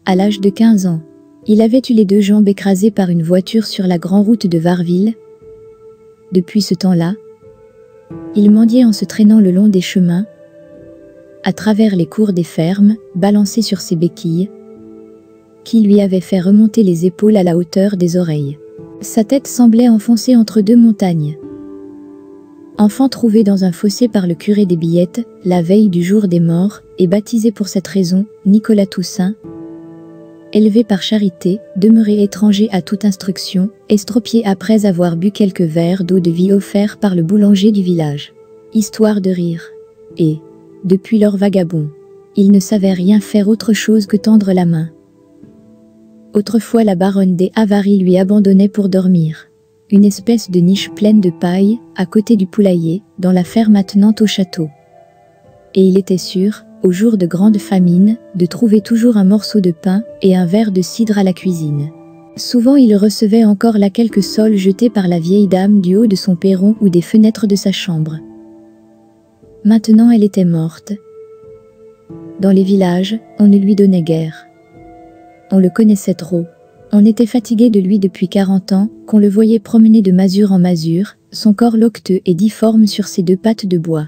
À l'âge de 15 ans, il avait eu les 2 jambes écrasées par une voiture sur la grande route de Varville. Depuis ce temps-là, il mendiait en se traînant le long des chemins, à travers les cours des fermes, balancé sur ses béquilles, qui lui avaient fait remonter les épaules à la hauteur des oreilles. Sa tête semblait enfoncée entre 2 montagnes. Enfant trouvé dans un fossé par le curé des Billettes, la veille du jour des morts, et baptisé pour cette raison, Nicolas Toussaint, élevé par charité, demeuré étranger à toute instruction, estropié après avoir bu quelques verres d'eau de vie offerts par le boulanger du village. histoire de rire. Et, depuis leur vagabond, il ne savait rien faire autre chose que tendre la main. Autrefois la baronne des Avaries lui abandonnait pour dormir. Une espèce de niche pleine de paille, à côté du poulailler, dans la ferme attenante au château. Et il était sûr, au jour de grande famine, de trouver toujours un morceau de pain et un verre de cidre à la cuisine. Souvent il recevait encore là quelques sols jetés par la vieille dame du haut de son perron ou des fenêtres de sa chambre. Maintenant elle était morte. Dans les villages, on ne lui donnait guère. On le connaissait trop. On était fatigué de lui depuis 40 ans, qu'on le voyait promener de masure en masure, son corps loqueteux et difforme sur ses 2 pattes de bois.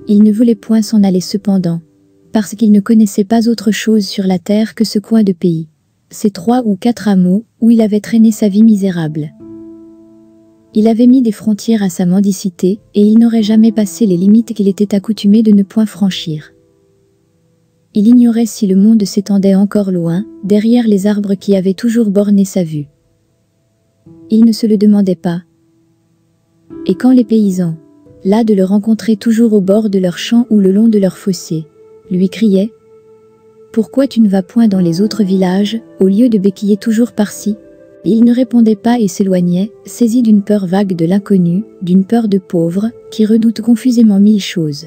Il ne voulait point s'en aller cependant, parce qu'il ne connaissait pas autre chose sur la terre que ce coin de pays, ces 3 ou 4 hameaux où il avait traîné sa vie misérable. Il avait mis des frontières à sa mendicité, et il n'aurait jamais passé les limites qu'il était accoutumé de ne point franchir. Il ignorait si le monde s'étendait encore loin, derrière les arbres qui avaient toujours borné sa vue. Il ne se le demandait pas. Et quand les paysans, las de le rencontrer toujours au bord de leurs champs ou le long de leurs fossés, lui criaient « Pourquoi tu ne vas point dans les autres villages, au lieu de béquiller toujours par-ci » Il ne répondait pas et s'éloignait, saisi d'une peur vague de l'inconnu, d'une peur de pauvre, qui redoute confusément 1000 choses.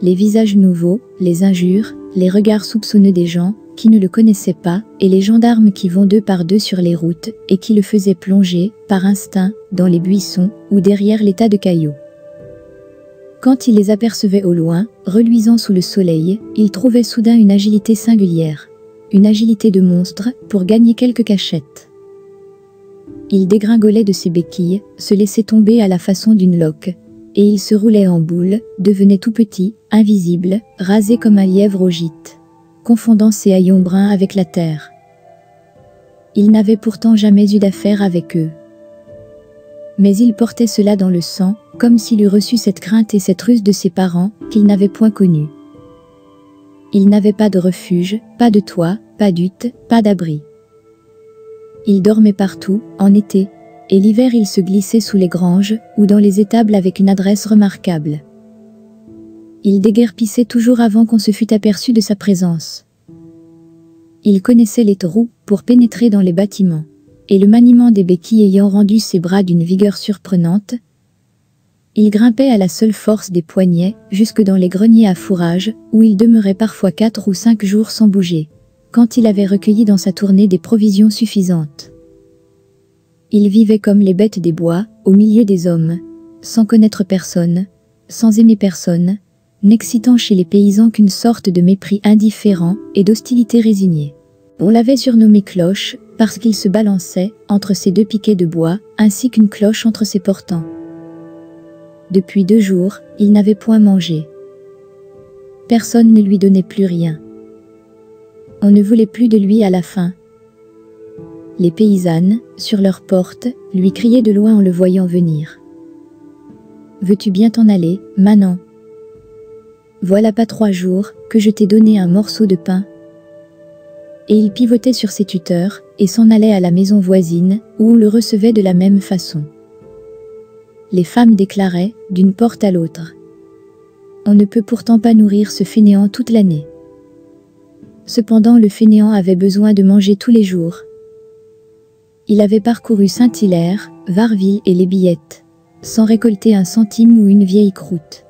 Les visages nouveaux, les injures, les regards soupçonneux des gens, qui ne le connaissaient pas, et les gendarmes qui vont 2 par 2 sur les routes, et qui le faisaient plonger, par instinct, dans les buissons, ou derrière les tas de cailloux. Quand il les apercevait au loin, reluisant sous le soleil, il trouvait soudain une agilité singulière. Une agilité de monstre, pour gagner quelques cachettes. Il dégringolait de ses béquilles, se laissait tomber à la façon d'une loque, et il se roulait en boule, devenait tout petit, invisible, rasé comme un lièvre au gîte, confondant ses haillons bruns avec la terre. Il n'avait pourtant jamais eu d'affaire avec eux. Mais il portait cela dans le sang, comme s'il eût reçu cette crainte et cette ruse de ses parents, qu'il n'avait point connus. Il n'avait pas de refuge, pas de toit, pas d'hutte, pas d'abri. Il dormait partout, en été, et l'hiver il se glissait sous les granges, ou dans les étables avec une adresse remarquable. Il déguerpissait toujours avant qu'on se fût aperçu de sa présence. Il connaissait les trous, pour pénétrer dans les bâtiments, et le maniement des béquilles ayant rendu ses bras d'une vigueur surprenante, il grimpait à la seule force des poignets, jusque dans les greniers à fourrage, où il demeurait parfois 4 ou 5 jours sans bouger, quand il avait recueilli dans sa tournée des provisions suffisantes. Il vivait comme les bêtes des bois, au milieu des hommes, sans connaître personne, sans aimer personne, n'excitant chez les paysans qu'une sorte de mépris indifférent et d'hostilité résignée. On l'avait surnommé Cloche, parce qu'il se balançait entre ses 2 piquets de bois, ainsi qu'une cloche entre ses portants. Depuis 2 jours, il n'avait point mangé. Personne ne lui donnait plus rien. On ne voulait plus de lui à la fin. Les paysannes, sur leurs portes, lui criaient de loin en le voyant venir. « Veux-tu bien t'en aller, Manan ? Voilà pas 3 jours que je t'ai donné un morceau de pain. » Et il pivotait sur ses tuteurs, et s'en allait à la maison voisine, où on le recevait de la même façon. Les femmes déclaraient, d'une porte à l'autre. On ne peut pourtant pas nourrir ce fainéant toute l'année. Cependant le fainéant avait besoin de manger tous les jours. Il avait parcouru Saint-Hilaire, Varville et les Billettes, sans récolter un centime ou une vieille croûte.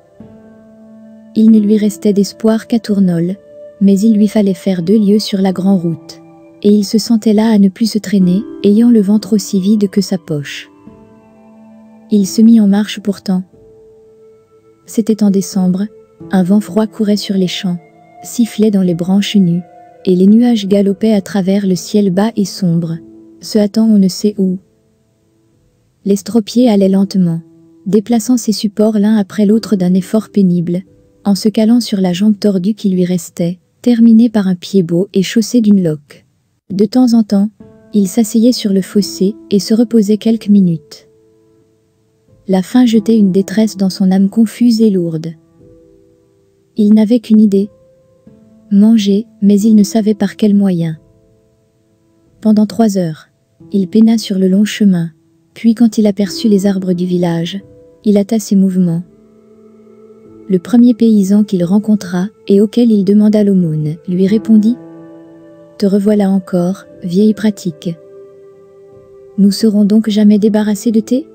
Il ne lui restait d'espoir qu'à Tournole, mais il lui fallait faire 2 lieues sur la grande route, et il se sentait là à ne plus se traîner, ayant le ventre aussi vide que sa poche. Il se mit en marche pourtant. C'était en décembre, un vent froid courait sur les champs, sifflait dans les branches nues, et les nuages galopaient à travers le ciel bas et sombre, se hâtant on ne sait où. L'estropié allait lentement, déplaçant ses supports l'un après l'autre d'un effort pénible, en se calant sur la jambe tordue qui lui restait, terminée par un pied-bot et chaussée d'une loque. De temps en temps, il s'asseyait sur le fossé et se reposait quelques minutes. La faim jetait une détresse dans son âme confuse et lourde. Il n'avait qu'une idée. Manger, mais il ne savait par quel moyen. Pendant 3 heures, il peina sur le long chemin, puis quand il aperçut les arbres du village, il hâta ses mouvements. Le premier paysan qu'il rencontra, et auquel il demanda l'aumône, lui répondit « Te revoilà encore, vieille pratique. Nous serons donc jamais débarrassés de thé ?»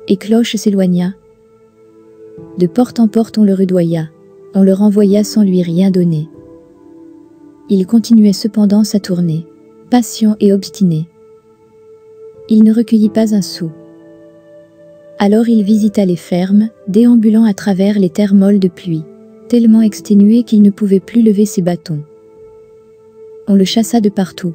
Et Cloche s'éloigna. De porte en porte on le rudoya, on le renvoya sans lui rien donner. Il continuait cependant sa tournée, patient et obstiné. Il ne recueillit pas un sou. Alors il visita les fermes, déambulant à travers les terres molles de pluie, tellement exténué qu'il ne pouvait plus lever ses bâtons. On le chassa de partout.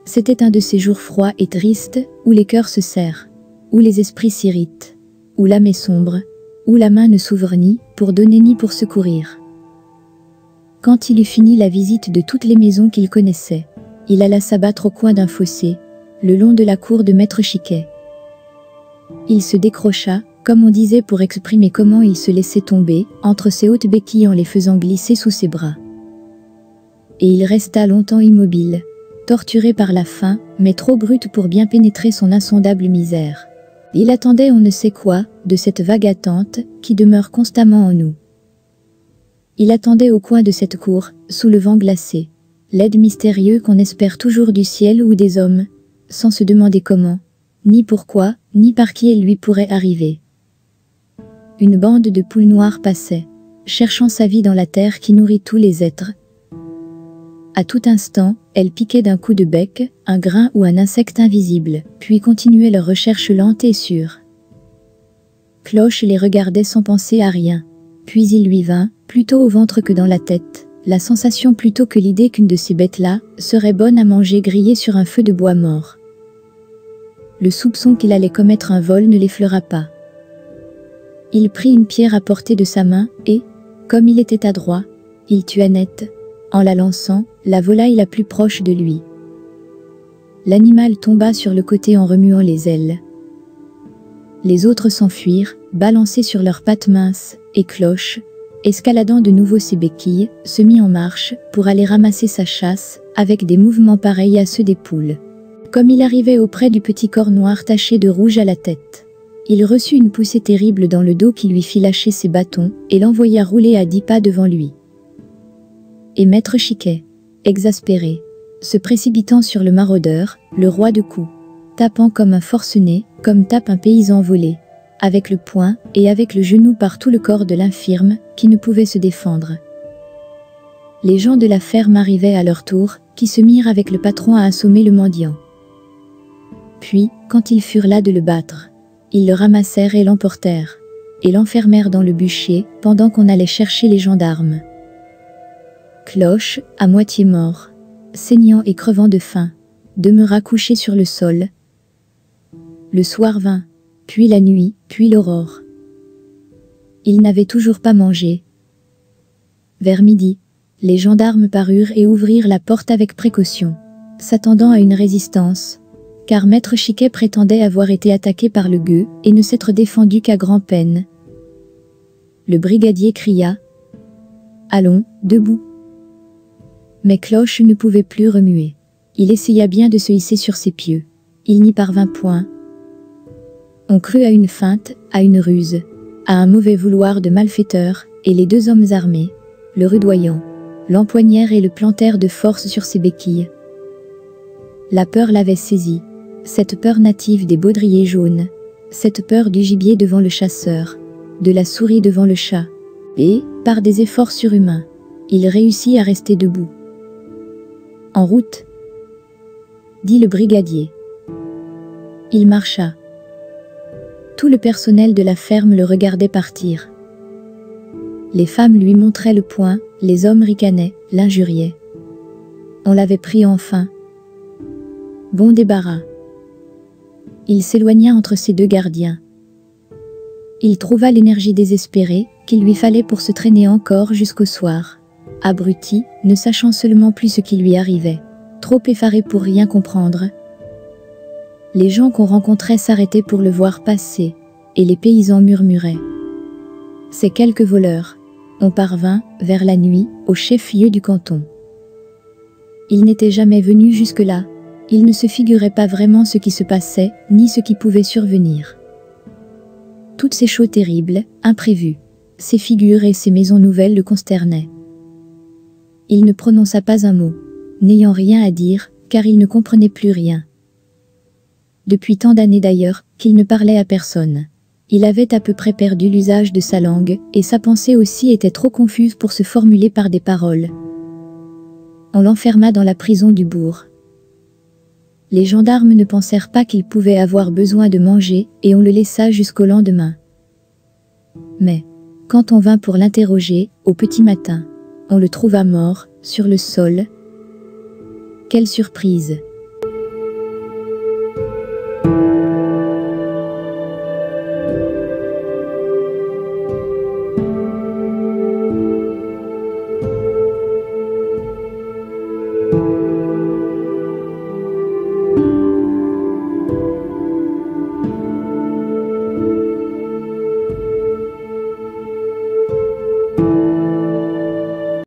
C'était un de ces jours froids et tristes, où les cœurs se serrent, où les esprits s'irritent, où l'âme est sombre, où la main ne s'ouvre ni pour donner ni pour secourir. Quand il eut fini la visite de toutes les maisons qu'il connaissait, il alla s'abattre au coin d'un fossé, le long de la cour de Maître Chiquet. Il se décrocha, comme on disait pour exprimer comment il se laissait tomber, entre ses hautes béquilles en les faisant glisser sous ses bras. Et il resta longtemps immobile, torturé par la faim, mais trop brute pour bien pénétrer son insondable misère. Il attendait on ne sait quoi, de cette vague attente, qui demeure constamment en nous. Il attendait au coin de cette cour, sous le vent glacé, l'aide mystérieuse qu'on espère toujours du ciel ou des hommes, sans se demander comment, ni pourquoi, ni par qui elle lui pourrait arriver. Une bande de poules noires passait, cherchant sa vie dans la terre qui nourrit tous les êtres. À tout instant, elles piquaient d'un coup de bec, un grain ou un insecte invisible, puis continuaient leur recherche lente et sûre. Cloche les regardait sans penser à rien. Puis il lui vint, plutôt au ventre que dans la tête, la sensation plutôt que l'idée qu'une de ces bêtes-là serait bonne à manger grillée sur un feu de bois mort. Le soupçon qu'il allait commettre un vol ne l'effleura pas. Il prit une pierre à portée de sa main et, comme il était adroit, il tua net, en la lançant, la volaille la plus proche de lui. L'animal tomba sur le côté en remuant les ailes. Les autres s'enfuirent, balancés sur leurs pattes minces, et Cloche, escaladant de nouveau ses béquilles, se mit en marche pour aller ramasser sa chasse, avec des mouvements pareils à ceux des poules. Comme il arrivait auprès du petit corps noir taché de rouge à la tête, il reçut une poussée terrible dans le dos qui lui fit lâcher ses bâtons et l'envoya rouler à 10 pas devant lui. Et Maître Chiquet, exaspéré, se précipitant sur le maraudeur, le roi de coups, tapant comme un forcené, comme tape un paysan volé, avec le poing et avec le genou par tout le corps de l'infirme, qui ne pouvait se défendre. Les gens de la ferme arrivaient à leur tour, qui se mirent avec le patron à assommer le mendiant. Puis, quand ils furent là de le battre, ils le ramassèrent et l'emportèrent, et l'enfermèrent dans le bûcher, pendant qu'on allait chercher les gendarmes. Cloche, à moitié mort, saignant et crevant de faim, demeura couché sur le sol. Le soir vint, puis la nuit, puis l'aurore. Il n'avait toujours pas mangé. Vers midi, les gendarmes parurent et ouvrirent la porte avec précaution, s'attendant à une résistance, car Maître Chiquet prétendait avoir été attaqué par le gueux et ne s'être défendu qu'à grand-peine. Le brigadier cria « Allons, debout !» Mais Cloche ne pouvait plus remuer. Il essaya bien de se hisser sur ses pieds. Il n'y parvint point. On crut à une feinte, à une ruse, à un mauvais vouloir de malfaiteur, et les deux hommes armés, le rudoyant, l'empoignèrent et le plantèrent de force sur ses béquilles. La peur l'avait saisi, cette peur native des baudriers jaunes, cette peur du gibier devant le chasseur, de la souris devant le chat, et, par des efforts surhumains, il réussit à rester debout. « En route !» dit le brigadier. Il marcha. Tout le personnel de la ferme le regardait partir. Les femmes lui montraient le poing, les hommes ricanaient, l'injuriaient. On l'avait pris enfin. Bon débarras. Il s'éloigna entre ses deux gardiens. Il trouva l'énergie désespérée qu'il lui fallait pour se traîner encore jusqu'au soir. Abruti, ne sachant seulement plus ce qui lui arrivait, trop effaré pour rien comprendre. Les gens qu'on rencontrait s'arrêtaient pour le voir passer, et les paysans murmuraient. Ces quelques voleurs, on parvint, vers la nuit, au chef-lieu du canton. Il n'était jamais venu jusque-là, il ne se figurait pas vraiment ce qui se passait, ni ce qui pouvait survenir. Toutes ces choses terribles, imprévues, ces figures et ces maisons nouvelles le consternaient. Il ne prononça pas un mot, n'ayant rien à dire, car il ne comprenait plus rien. Depuis tant d'années d'ailleurs, qu'il ne parlait à personne. Il avait à peu près perdu l'usage de sa langue, et sa pensée aussi était trop confuse pour se formuler par des paroles. On l'enferma dans la prison du bourg. Les gendarmes ne pensèrent pas qu'il pouvait avoir besoin de manger, et on le laissa jusqu'au lendemain. Mais, quand on vint pour l'interroger, au petit matin, on le trouva mort, sur le sol. Quelle surprise!